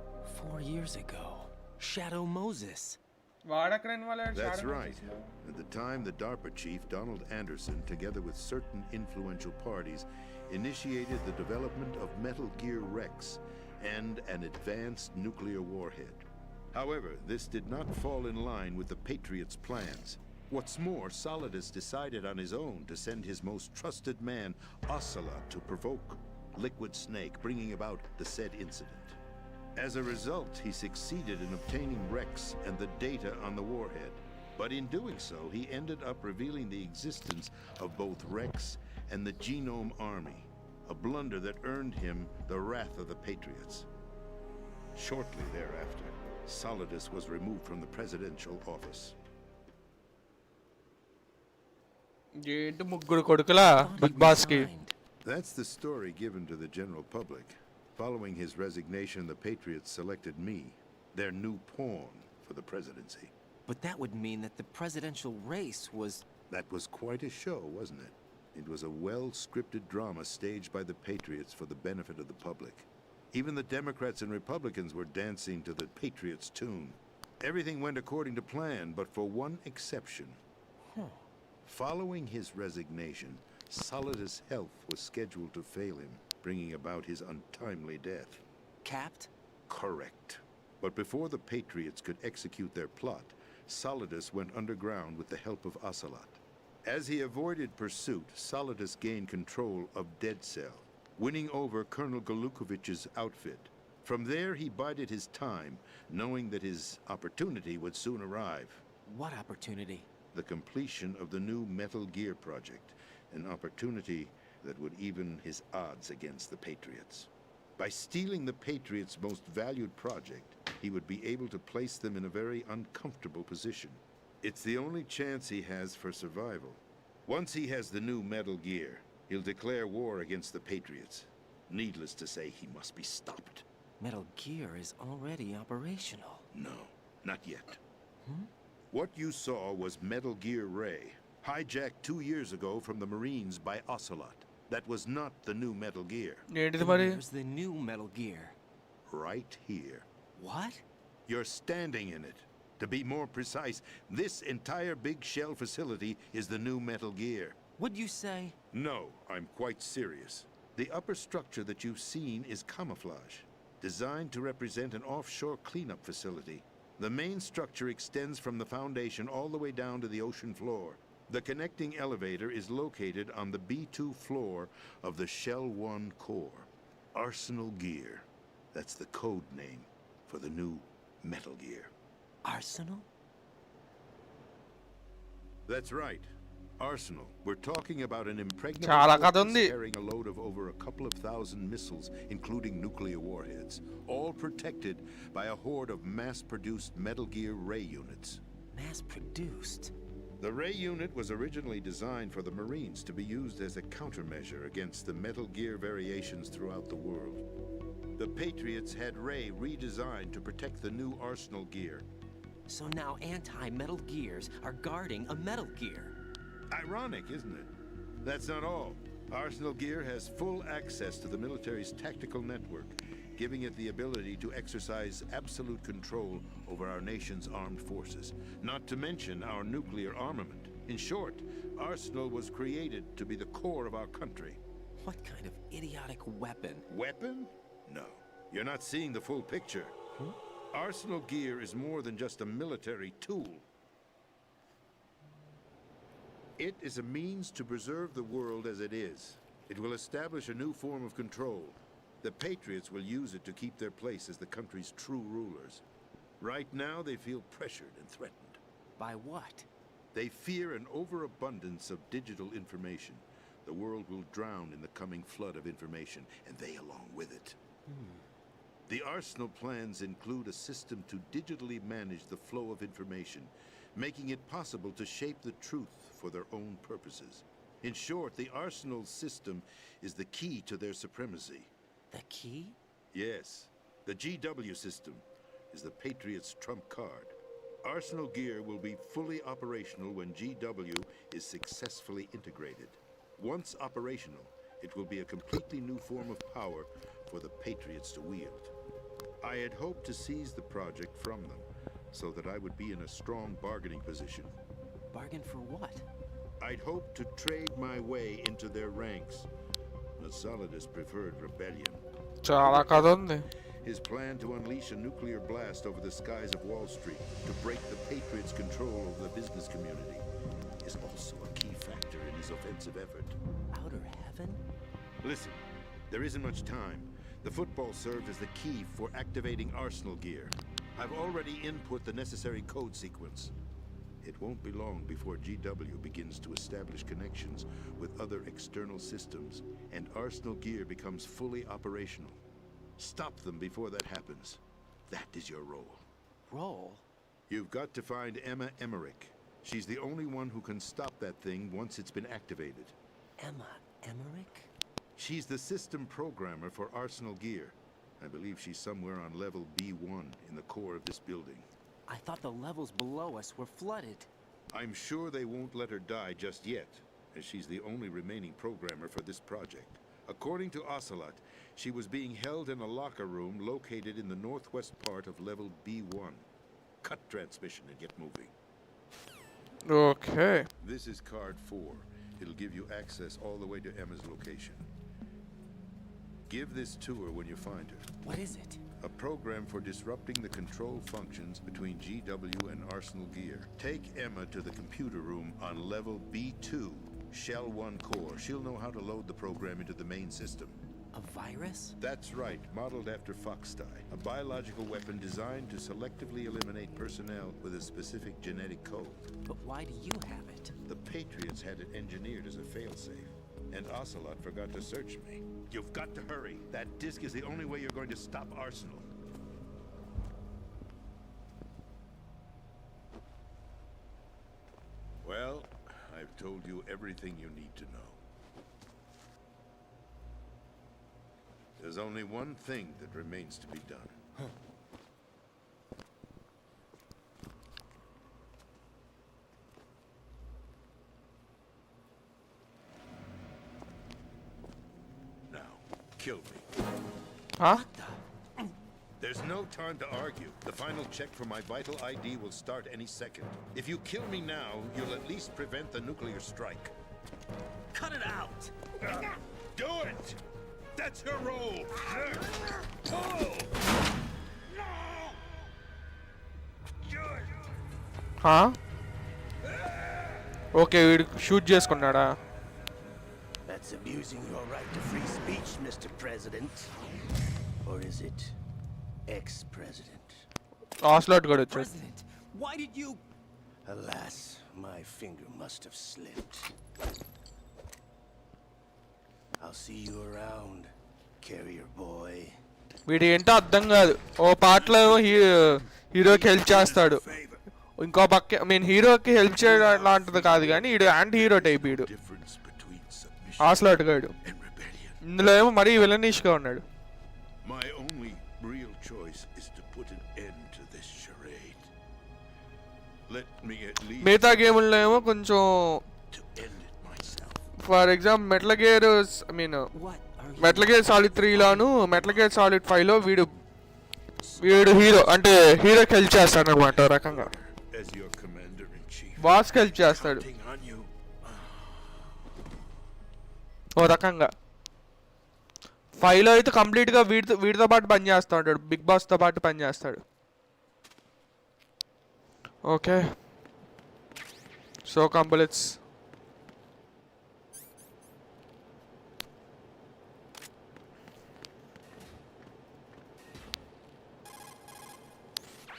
Speaker 5: 4 years ago. Shadow Moses.
Speaker 8: That's right. At the time, the DARPA chief, Donald Anderson, together with certain influential parties, initiated the development of Metal Gear Rex and an advanced nuclear warhead. However, this did not fall in line with the Patriots' plans. What's more, Solidus decided on his own to send his most trusted man, Ocelot, to provoke Liquid Snake, bringing about the said incident. As a result, he succeeded in obtaining Rex and the data on the warhead. But in doing so, he ended up revealing the existence of both Rex and the Genome Army, a blunder that earned him the wrath of the Patriots. Shortly thereafter, Solidus was removed from the presidential office.
Speaker 1: ఏంటి ముగ్గురు కొడుకులా big boss కి
Speaker 8: That's the story given to the general public. Following his resignation, the Patriots selected me, their new pawn, for the presidency.
Speaker 5: But that would mean that the presidential race was...
Speaker 8: That was quite a show, wasn't it? It was a well-scripted drama staged by the Patriots for the benefit of the public. Even the Democrats and Republicans were dancing to the Patriots' tune. Everything went according to plan, but for one exception. Following his resignation, Solidus' health was scheduled to fail him, bringing about his untimely death.
Speaker 5: Capped?
Speaker 8: Correct. But before the Patriots could execute their plot, Solidus went underground with the help of Ocelot. As he avoided pursuit, Solidus gained control of Dead Cell, winning over Colonel Gurlukovich's outfit. From there, he bided his time, knowing that his opportunity would soon arrive.
Speaker 5: What opportunity?
Speaker 8: The completion of the new Metal Gear project, an opportunity that would even his odds against the Patriots. By stealing the Patriots' most valued project, he would be able to place them in a very uncomfortable position. It's the only chance he has for survival. Once he has the new Metal Gear, he'll declare war against the Patriots. Needless to say, he must be stopped.
Speaker 5: Metal Gear is already operational.
Speaker 8: No, not yet. What you saw was Metal Gear Ray, hijacked 2 years ago from the Marines by Ocelot. That was not the new Metal Gear.
Speaker 1: ఏంటిది మరి
Speaker 5: Where's the new Metal Gear?
Speaker 8: Right here.
Speaker 5: What?
Speaker 8: You're standing in it. To be more precise, this entire big shell facility is the new Metal Gear.
Speaker 5: What'd you say?
Speaker 8: No, I'm quite serious. The upper structure that you've seen is camouflage, designed to represent an offshore cleanup facility. The main structure extends from the foundation all the way down to the ocean floor. The connecting elevator is located on the B2 floor of the Shell 1 core. Arsenal Gear. That's the code name for the new Metal Gear.
Speaker 5: Arsenal?
Speaker 8: That's right. Arsenal. We're talking about an impregnable
Speaker 1: Chala
Speaker 8: fortress
Speaker 1: kadundi.
Speaker 8: carrying a load of over a couple of thousand missiles, including nuclear warheads, all protected by a horde of mass-produced Metal Gear Ray units.
Speaker 5: Mass-produced?
Speaker 8: The Ray unit was originally designed for the Marines to be used as a countermeasure against the Metal Gear variations throughout the world. The Patriots had Ray redesigned to protect the new Arsenal Gear.
Speaker 5: So now anti-Metal Gears are guarding a Metal Gear.
Speaker 8: Ironic, isn't it? That's not all. Arsenal Gear has full access to the military's tactical network, giving it the ability to exercise absolute control over our nation's armed forces, not to mention our nuclear armament. In short, Arsenal was created to be the core of our country.
Speaker 5: What kind of idiotic weapon?
Speaker 8: Weapon? No. You're not seeing the full picture. Arsenal Gear is more than just a military tool. It is a means to preserve the world as it is. It will establish a new form of control. The Patriots will use it to keep their place as the country's true rulers. Right now, they feel pressured and threatened.
Speaker 5: By what?
Speaker 8: They fear an overabundance of digital information. The world will drown in the coming flood of information, and they along with it. The Arsenal plans include a system to digitally manage the flow of information, making it possible to shape the truth for their own purposes. In short, the Arsenal system is the key to their supremacy.
Speaker 5: The key?
Speaker 8: Yes. The GW system is the Patriots' trump card. Arsenal Gear will be fully operational when GW is successfully integrated. Once operational, it will be a completely new form of power for the Patriots to wield. I had hoped to seize the project from them, so that I would be in a strong bargaining position.
Speaker 5: Bargain for what?
Speaker 8: I'd hoped to trade my way into their ranks. Ocelot has preferred rebellion.
Speaker 1: Chala kadundi.
Speaker 8: His plan to unleash a nuclear blast over the skies of Wall Street to break the Patriots' control over the business community is also a key factor in his offensive effort.
Speaker 5: Outer heaven?
Speaker 8: Listen, there isn't much time. The football served as the key for activating Arsenal Gear. I've already input the necessary code sequence. It won't be long before GW begins to establish connections with other external systems, and Arsenal Gear becomes fully operational. Stop them before that happens. That is your role.
Speaker 5: Role?
Speaker 8: You've got to find Emma Emmerich. She's the only one who can stop that thing once it's been activated.
Speaker 5: Emma Emmerich?
Speaker 8: She's the system programmer for Arsenal Gear. I believe she's somewhere on level B1 in the core of this building.
Speaker 5: I thought the levels below us were flooded.
Speaker 8: I'm sure they won't let her die just yet, as she's the only remaining programmer for this project. According to Ocelot, she was being held in a locker room located in the northwest part of level B1. Cut transmission and get moving.
Speaker 1: Okay.
Speaker 8: This is card 4. It'll give you access all the way to Emma's location. Give this to her when you find her.
Speaker 5: What is it?
Speaker 8: A program for disrupting the control functions between GW and Arsenal Gear. Take Emma to the computer room on level B2, Shell 1 core. She'll know how to load the program into the main system.
Speaker 5: A virus?
Speaker 8: That's right, modeled after Foxdie. A biological weapon designed to selectively eliminate personnel with a specific genetic code.
Speaker 5: But why do you have it?
Speaker 8: The Patriots had it engineered as a failsafe. And Ocelot forgot to search me. You've got to hurry. That disk is the only way you're going to stop Arsenal. Well, I've told you everything you need to know. There's only one thing that remains to be done. Kill me.
Speaker 1: Huh?
Speaker 8: There's no time to argue. The final check for my vital ID will start any second. If you kill me now, you'll at least prevent the nuclear strike.
Speaker 5: Cut it out!
Speaker 8: Do it! That's your role! Pull!
Speaker 1: Huh? Okay వీడు shoot చేసుకున్నాడా?
Speaker 13: That's abusing your right to free speech, Mr. President. Or is it ex-president?
Speaker 1: ఆస్లాట్ కూడా వచ్చాడు.
Speaker 5: President, why did you...
Speaker 13: Alas, my finger must have slipped. I'll see you around, carrier boy.
Speaker 1: వీడు ఏంటో అర్థం కాదు. ఓ పాటలో ఏమో హీరోకి హెల్ప్ చేస్తాడు, ఇంకో పక్క హీరోకి హెల్ప్ చేయడం లాంటిది కాదు కానీ వీడు యాంటీ హీరో టైప్. వీడు ఆస్లాట్ గాడు. ఇందులో ఏమో మరీ విలనిష్గా ఉన్నాడు.
Speaker 8: My only real choice is to put an end to this charade. Let me at least
Speaker 1: మిగతా గేముల్లో ఏమో కొంచెం for example metal gear metal gear solid 3లోను మెటల్ గేర్ సాలిడ్ 5లో వీడు హీరో అంటే హీరోకి హెల్ప్ చేస్తాడు అనమాట. ఓ రకంగా బాస్కి హెల్ప్ చేస్తాడు ఓ రకంగా. 5లో అయితే కంప్లీట్గా వీడితో పాటు పని చేస్తూ ఉంటాడు, బిగ్ బాస్తో పాటు పని చేస్తాడు. Okay so completes.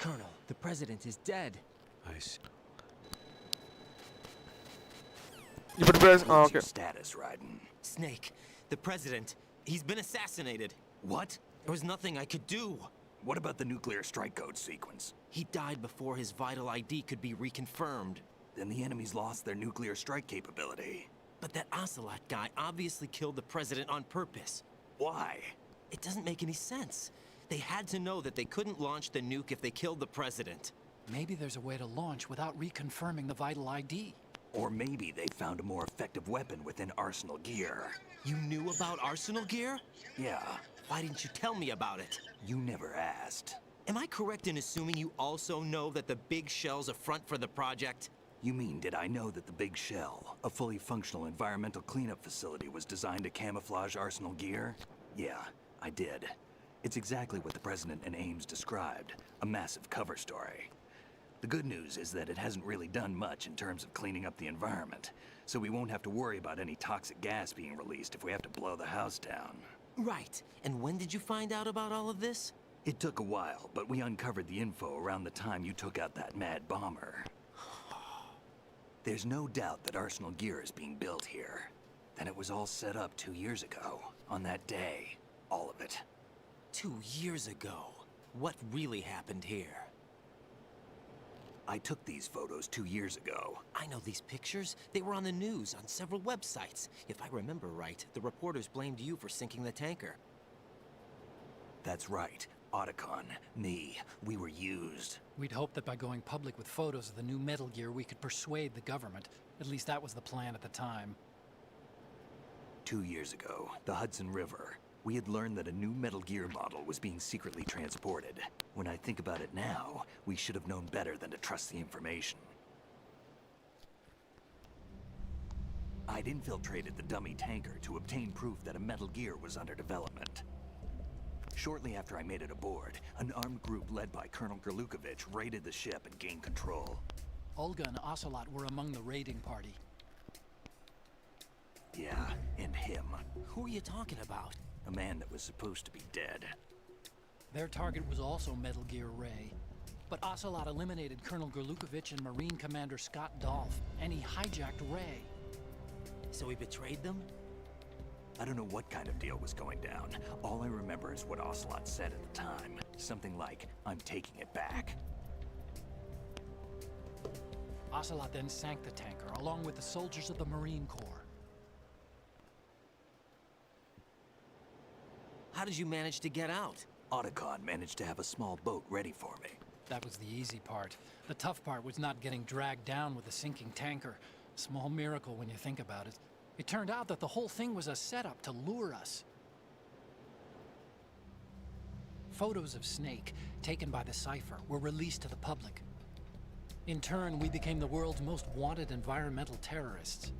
Speaker 5: Colonel, the president is dead.
Speaker 3: I see.
Speaker 1: ఇప్పుడు
Speaker 3: What's
Speaker 1: okay.
Speaker 3: your status, Raiden?
Speaker 5: Snake, the president, he's been assassinated.
Speaker 3: What?
Speaker 5: There was nothing I could do.
Speaker 3: What about the nuclear strike code sequence?
Speaker 5: He died before his vital ID could be reconfirmed.
Speaker 3: Then the enemy's lost their nuclear strike capability.
Speaker 5: But that Ocelot guy obviously killed the president on purpose.
Speaker 3: Why?
Speaker 5: It doesn't make any sense. They had to know that they couldn't launch the nuke if they killed the president.
Speaker 12: Maybe there's a way to launch without reconfirming the vital ID.
Speaker 3: Or maybe they found a more effective weapon within Arsenal gear.
Speaker 5: You knew about Arsenal gear?
Speaker 3: Yeah,
Speaker 5: Why didn't you tell me about it?
Speaker 3: you never asked.
Speaker 5: Am I correct in assuming you also know that the big shell's a front for the project?
Speaker 3: You mean, did I know that the Big Shell, a fully functional environmental cleanup facility, was designed to camouflage Arsenal gear? Yeah, I did. It's exactly what the President and Ames described, a massive cover story. The good news is that it hasn't really done much in terms of cleaning up the environment, so we won't have to worry about any toxic gas being released if we have to blow the house down.
Speaker 5: Right. And when did you find out about all of this?
Speaker 3: It took a while, but we uncovered the info around the time you took out that mad bomber. There's no doubt that Arsenal gear is being built here. Then it was all set up 2 years ago, on that day. All of it.
Speaker 5: 2 years ago. What really happened here?
Speaker 3: I took these photos 2 years ago.
Speaker 5: I know these pictures. They were on the news on several websites. If I remember right, the reporters blamed you for sinking the tanker.
Speaker 3: That's right. Otacon, me, we were used.
Speaker 12: We'd hoped that by going public with photos of the new Metal Gear, we could persuade the government. At least that was the plan at the time.
Speaker 3: 2 years ago, the Hudson River, we had learned that a new Metal Gear model was being secretly transported. When I think about it now, we should have known better than to trust the information. I'd infiltrated the dummy tanker to obtain proof that a Metal Gear was under development. Shortly after I made it aboard, an armed group led by Colonel Gurlukovich raided the ship and gained control.
Speaker 12: Olga and Ocelot were among the raiding party.
Speaker 3: Yeah, and him.
Speaker 5: Who are you talking about?
Speaker 3: A man that was supposed to be dead.
Speaker 12: Their target was also Metal Gear Ray. But Ocelot eliminated Colonel Gurlukovich and Marine Commander Scott Dolph, and he hijacked Ray.
Speaker 5: So he betrayed them?
Speaker 3: I don't know what kind of deal was going down. All I remember is what Ocelot said at the time. Something like, I'm taking it back.
Speaker 12: Ocelot then sank the tanker, along with the soldiers of the Marine Corps.
Speaker 5: How did you manage to get out?
Speaker 3: Otacon managed to have a small boat ready for me.
Speaker 12: That was the easy part. The tough part was not getting dragged down with the sinking tanker. A small miracle when you think about it. It turned out that the whole thing was a setup to lure us. Photos of Snake, taken by the Cypher, were released to the public. In turn, we became the world's most wanted environmental terrorists.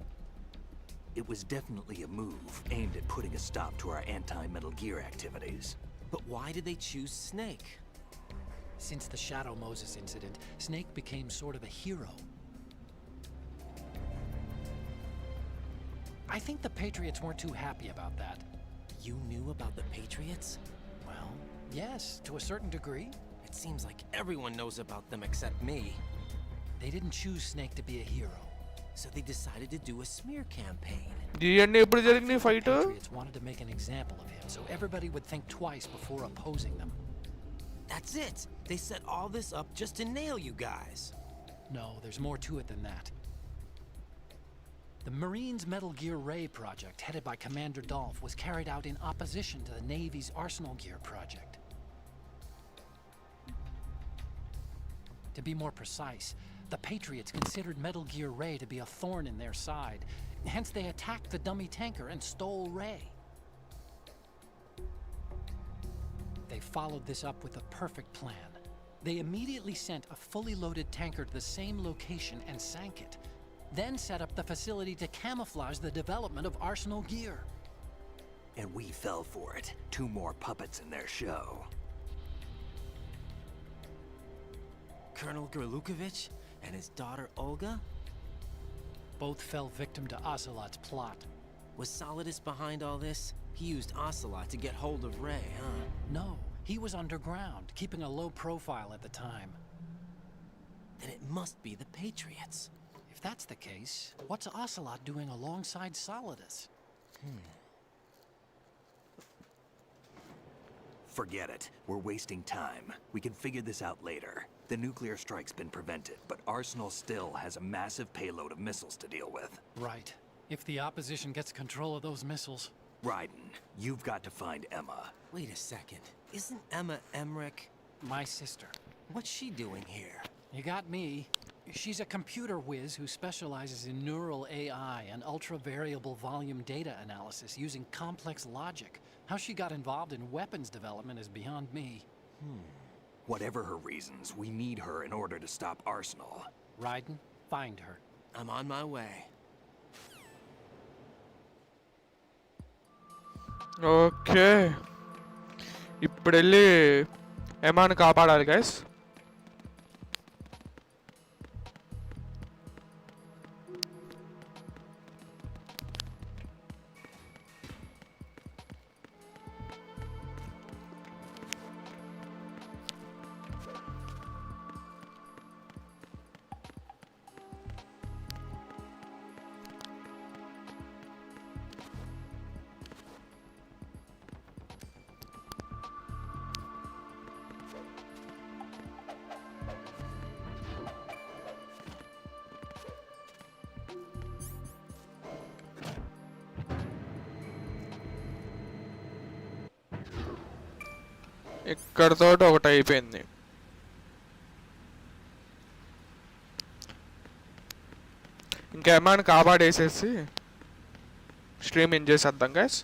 Speaker 3: It was definitely a move aimed at putting a stop to our anti-Metal Gear activities.
Speaker 5: But why did they choose Snake?
Speaker 12: Since the Shadow Moses incident, Snake became sort of a hero. I think the Patriots weren't too happy about that.
Speaker 5: You knew about the Patriots?
Speaker 12: Well, yes, to a certain degree.
Speaker 5: It seems like everyone knows about them except me.
Speaker 12: They didn't choose Snake to be a hero.
Speaker 5: So they decided to do a smear campaign.
Speaker 1: ఇవన్నీ ఎప్పుడు జరిగింది
Speaker 12: The
Speaker 1: fight?
Speaker 12: Patriots wanted to make an example of him, so everybody would think twice before opposing them.
Speaker 5: That's it. They set all this up just to nail you guys.
Speaker 12: No, there's more to it than that. The Marines' Metal Gear Ray project, headed by Commander Dolph, was carried out in opposition to the Navy's Arsenal Gear project. To be more precise, the Patriots considered Metal Gear Ray to be a thorn in their side. Hence, they attacked the dummy tanker and stole Ray. They followed this up with a perfect plan. They immediately sent a fully loaded tanker to the same location and sank it. Then set up the facility to camouflage the development of Arsenal Gear.
Speaker 3: And we fell for it. 2 more puppets in their show.
Speaker 5: Colonel Gurlukovich and his daughter Olga?
Speaker 12: Both fell victim to Ocelot's plot.
Speaker 5: Was Solidus behind all this? He used Ocelot to get hold of Ray, huh?
Speaker 12: No, he was underground, keeping a low profile at the time.
Speaker 5: Then it must be the Patriots.
Speaker 12: If that's the case, what's Ocelot doing alongside Solidus?
Speaker 3: Forget it. We're wasting time. We can figure this out later. The nuclear strike's been prevented, but Arsenal still has a massive payload of missiles to deal with.
Speaker 12: Right. If the opposition gets control of those missiles.
Speaker 3: Raiden, you've got to find Emma.
Speaker 5: Wait a second. Isn't Emma Emmerich?
Speaker 12: My sister.
Speaker 5: What's she doing here?
Speaker 12: You got me. She's a computer whiz who specializes in neural AI and ultra-variable volume data analysis using complex logic. How she got involved in weapons development is beyond me.
Speaker 3: Whatever her reasons, we need her in order to stop Arsenal.
Speaker 12: Raiden, find her.
Speaker 5: I'm on my way.
Speaker 1: Okay ఇప్పుడు వెళ్ళి ఎమాని కాపాడాలి guys. ఇక్కడతో ఒకటి అయిపోయింది. ఇంకా ఏమైనా కాపాడేసేసి stream in చేసేద్దాం guys.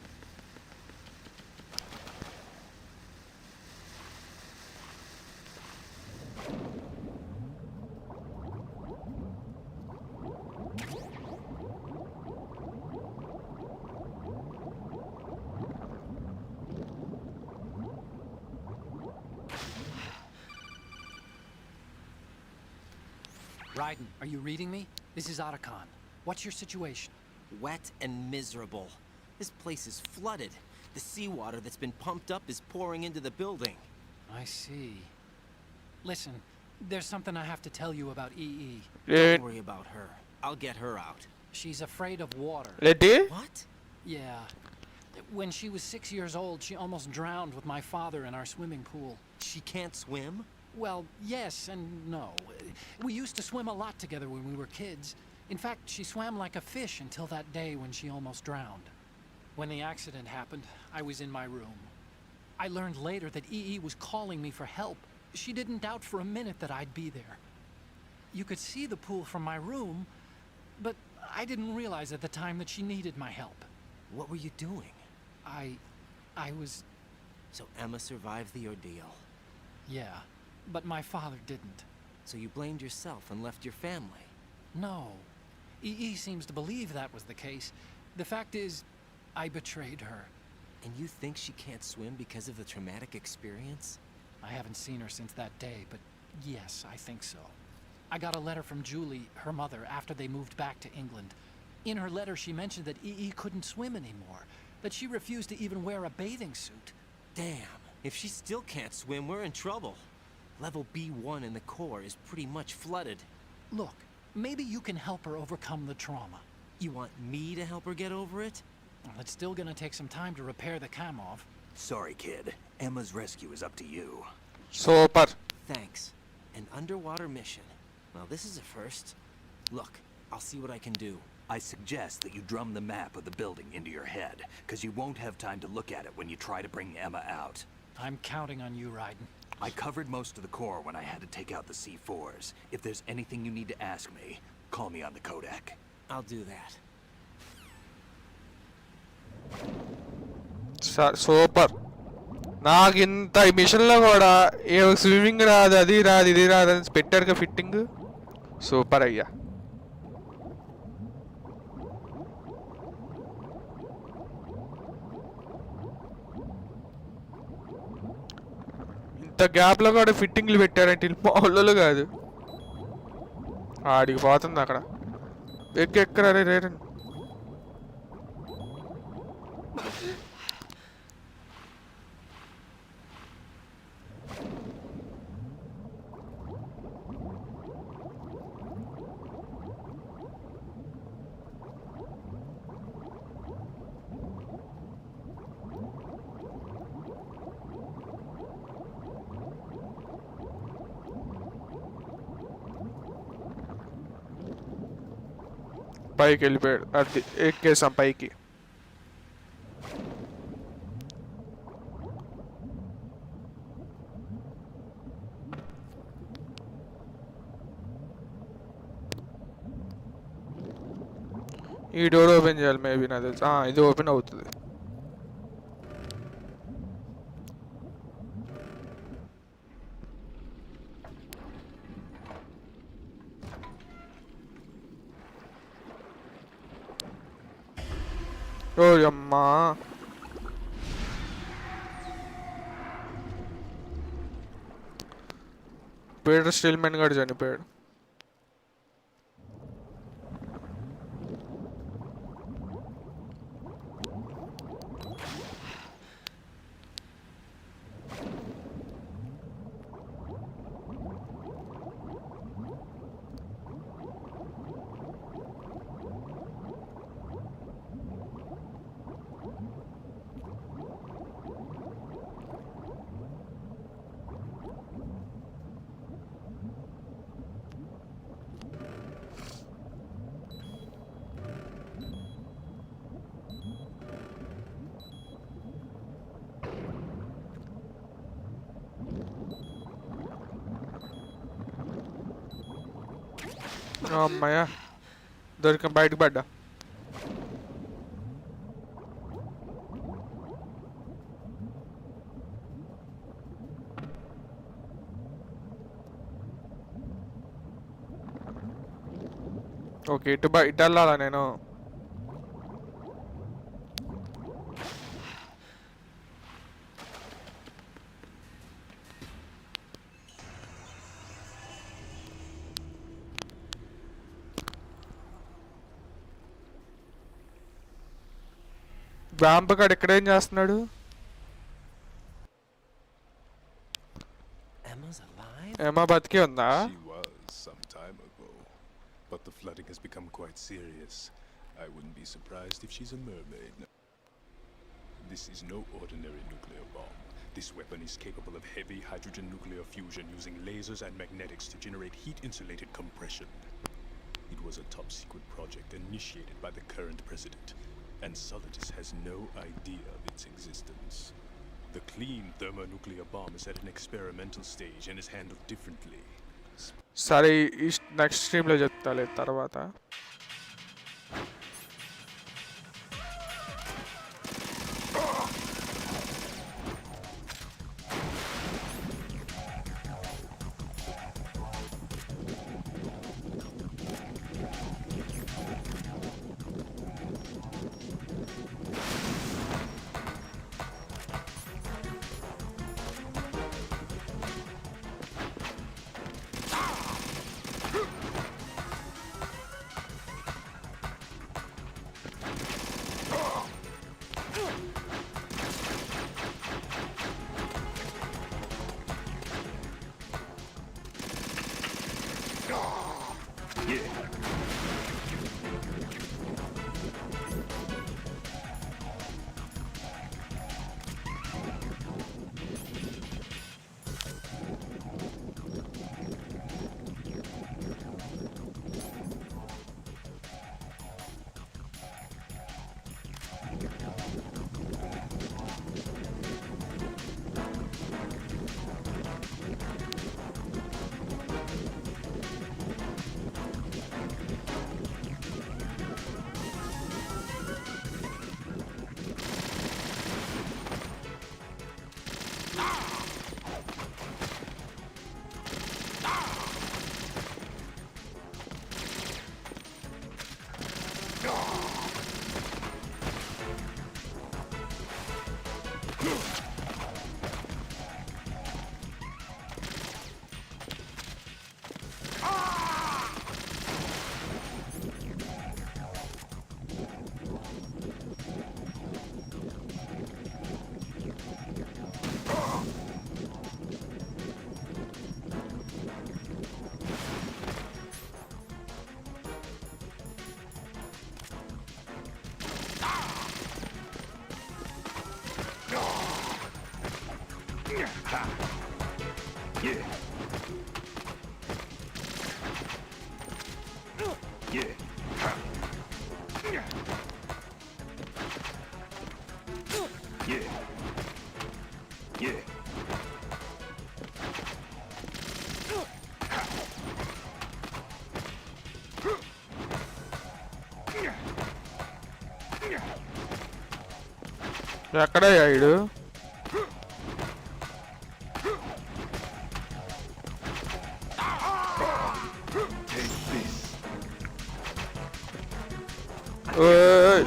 Speaker 12: Raiden, are you reading me? This is Otacon. What's your situation?
Speaker 5: Wet and miserable. This place is flooded. The seawater that's been pumped up is pouring into the building.
Speaker 12: I see. Listen, there's something I have to tell you about EE.
Speaker 5: Don't worry about her. I'll get her out.
Speaker 12: She's afraid of water.
Speaker 5: What?
Speaker 12: Yeah. When she was 6 years old, she almost drowned with my father in our swimming pool.
Speaker 5: She can't swim?
Speaker 12: Well, yes and no. We used to swim a lot together when we were kids. In fact, she swam like a fish until that day when she almost drowned. When the accident happened, I was in my room. I learned later that EE was calling me for help. She didn't doubt for a minute that I'd be there. You could see the pool from my room, but I didn't realize at the time that she needed my help.
Speaker 5: What were you doing?
Speaker 12: I was...
Speaker 5: So Emma survived the ordeal.
Speaker 12: Yeah, but my father didn't.
Speaker 5: So you blamed yourself and left your family?
Speaker 12: No. EE seems to believe that was the case. The fact is, I betrayed her.
Speaker 5: And you think she can't swim because of the traumatic experience?
Speaker 12: I haven't seen her since that day, but yes, I think so. I got a letter from Julie, her mother, after they moved back to England. In her letter, she mentioned that EE couldn't swim anymore, that she refused to even wear a bathing suit.
Speaker 5: Damn. If she still can't swim, we're in trouble. Level B1 in the core is pretty much flooded.
Speaker 12: Look, maybe you can help her overcome the trauma.
Speaker 5: You want me to help her get over it?
Speaker 12: Well, it's still gonna take some time to repair the Kamov.
Speaker 3: Sorry, kid. Emma's rescue is up to you.
Speaker 1: Super.
Speaker 5: Thanks. An underwater mission. Well, this is a first. Look, I'll see what I can do.
Speaker 3: I suggest that you drum the map of the building into your head, because you won't have time to look at it when you try to bring Emma out.
Speaker 12: I'm counting on you, Raiden.
Speaker 3: I covered most of the core when I had to take out the C4s. If there's anything you need to ask me, call me on the Kodak.
Speaker 5: I'll do that.
Speaker 1: Super. నాకు ఇంత ఈ మిషన్లో కూడా ఏ swimming రాదు, అది రాదు, ఇది రాదు అని పెట్టారుగా ఫిట్టింగ్. సూపర్ అయ్యా. ఇంత గ్యాప్లో కూడా ఫిట్టింగ్లు పెట్టారంటే మామూలు కాదు. ఆడికి పోతుంది అక్కడ. ఎక్కరా రేరండి. పైకి వెళ్ళిపోయాడు. అది ఎక్కేసాం పైకి. ఈ డోర్ ఓపెన్ చేయాలి మేబీ, నాకు తెలుసు. ఇది ఓపెన్ అవుతుంది. ఓ అమ్మా. పీటర్ స్టీల్మెన్ గారు చనిపోయాడు. అమ్మయ్య దొరికాం, బయటకు పడ్డా. ఓకే, ఇటు వెళ్ళాలా నేను? వ్యాంపగాడు ఎక్కడేం చేస్తున్నాడు? ఎమ్మా బతికే ఉందా?
Speaker 14: She was some time ago, but the flooding has become quite serious. I wouldn't be surprised if she's a mermaid. This is no ordinary nuclear bomb. This weapon is capable of heavy hydrogen nuclear fusion using lasers and magnetics to generate heat-insulated compression. It was a top-secret project initiated by the current president, and Solidus has no idea of its existence. The clean thermonuclear bomb is at an experimental stage and is handled differently.
Speaker 1: సరే, next స్ట్రీమ్లో చెప్తాలే తర్వాత. ఎక్కడయ్యా ఈడు? ఓయ్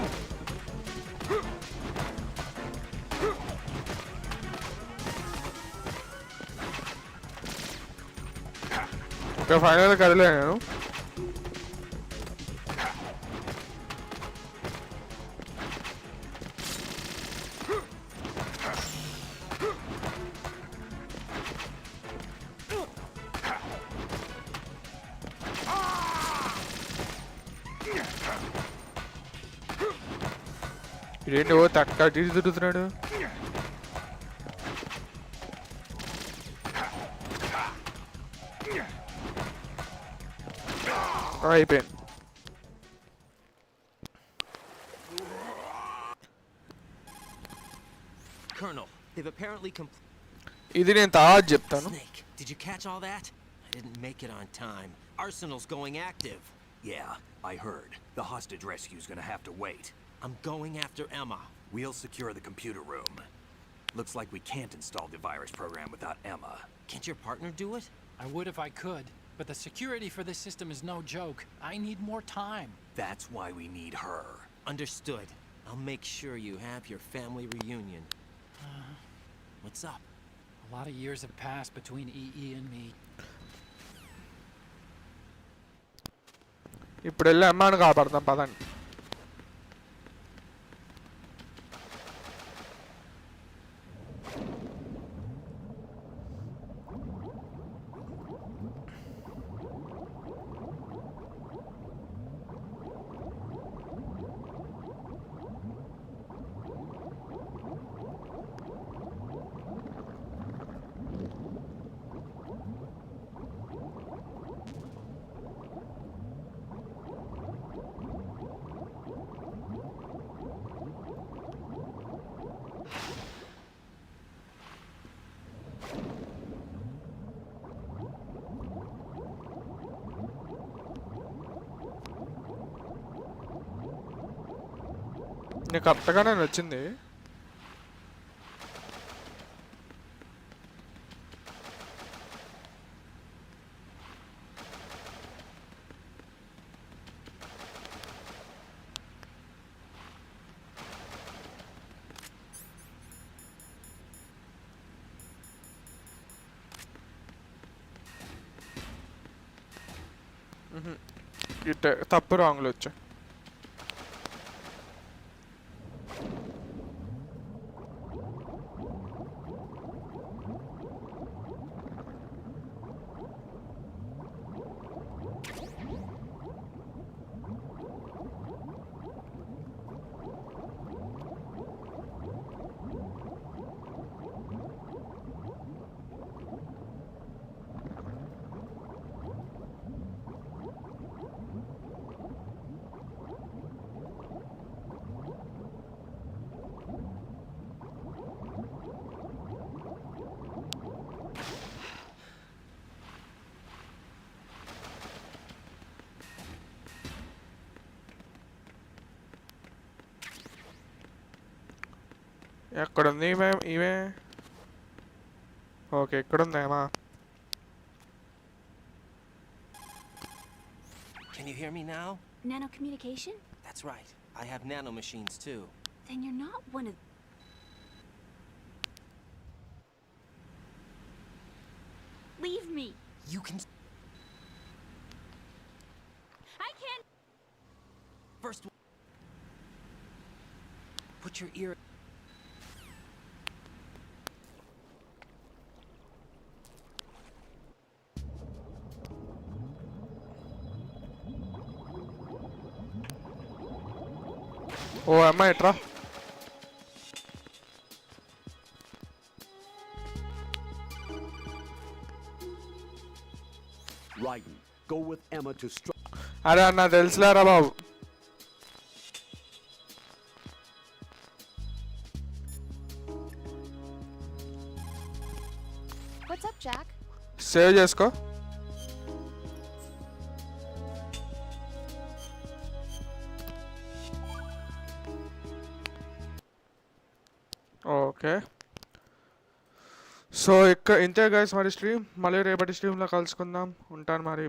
Speaker 1: okay, final కదిలే నేను. ఇదేంటి ఓ తక్క తిరుగుతున్నాడు? అయిపోయింది.
Speaker 5: Colonel, they've apparently
Speaker 1: ఇది నేను తర్వాత చెప్తాను.
Speaker 5: Snake, did you catch all that? I didn't make it on time. Arsenal's going active.
Speaker 3: Yeah, I heard. The hostage rescue's gonna have to wait.
Speaker 5: I'm going after Emma.
Speaker 3: We'll secure the computer room. Looks like we can't install the virus program without Emma.
Speaker 5: Can't your partner do it?
Speaker 12: I would if I could, but the security for this system is no joke. I need more time.
Speaker 3: That's why we need her.
Speaker 5: Understood. I'll make sure you have your family reunion. What's up?
Speaker 12: A lot of years have passed between EE and me.
Speaker 1: ఇప్పుడు వెళ్ళి అమ్మాను కాపాడతాం పదండి. నీకు కరెక్ట్గానే నచ్చింది. తప్పు రాంగ్లు వచ్చా. ఎక్కడుంది ఈమె? Okay, ఎక్కడుందేమా?
Speaker 5: Can you hear me now?
Speaker 10: Nano-communication?
Speaker 5: That's right. I have nanomachines too.
Speaker 10: Then you're not one of... Leave me!
Speaker 5: You can...
Speaker 10: I can't...
Speaker 5: First... Put your ear...
Speaker 1: ఓ అమ్మ ఎట్రా?
Speaker 2: Raiden, go with Emma to
Speaker 1: అరే అన్న తెలుసులేరా బాబు.
Speaker 6: What's up, Jack?
Speaker 1: Save చేసుకో. Okay, so ఇంతే guys మరి stream. మళ్ళీ రేపటి స్ట్రీమ్లో కలుసుకుందాం. ఉంటాను మరి.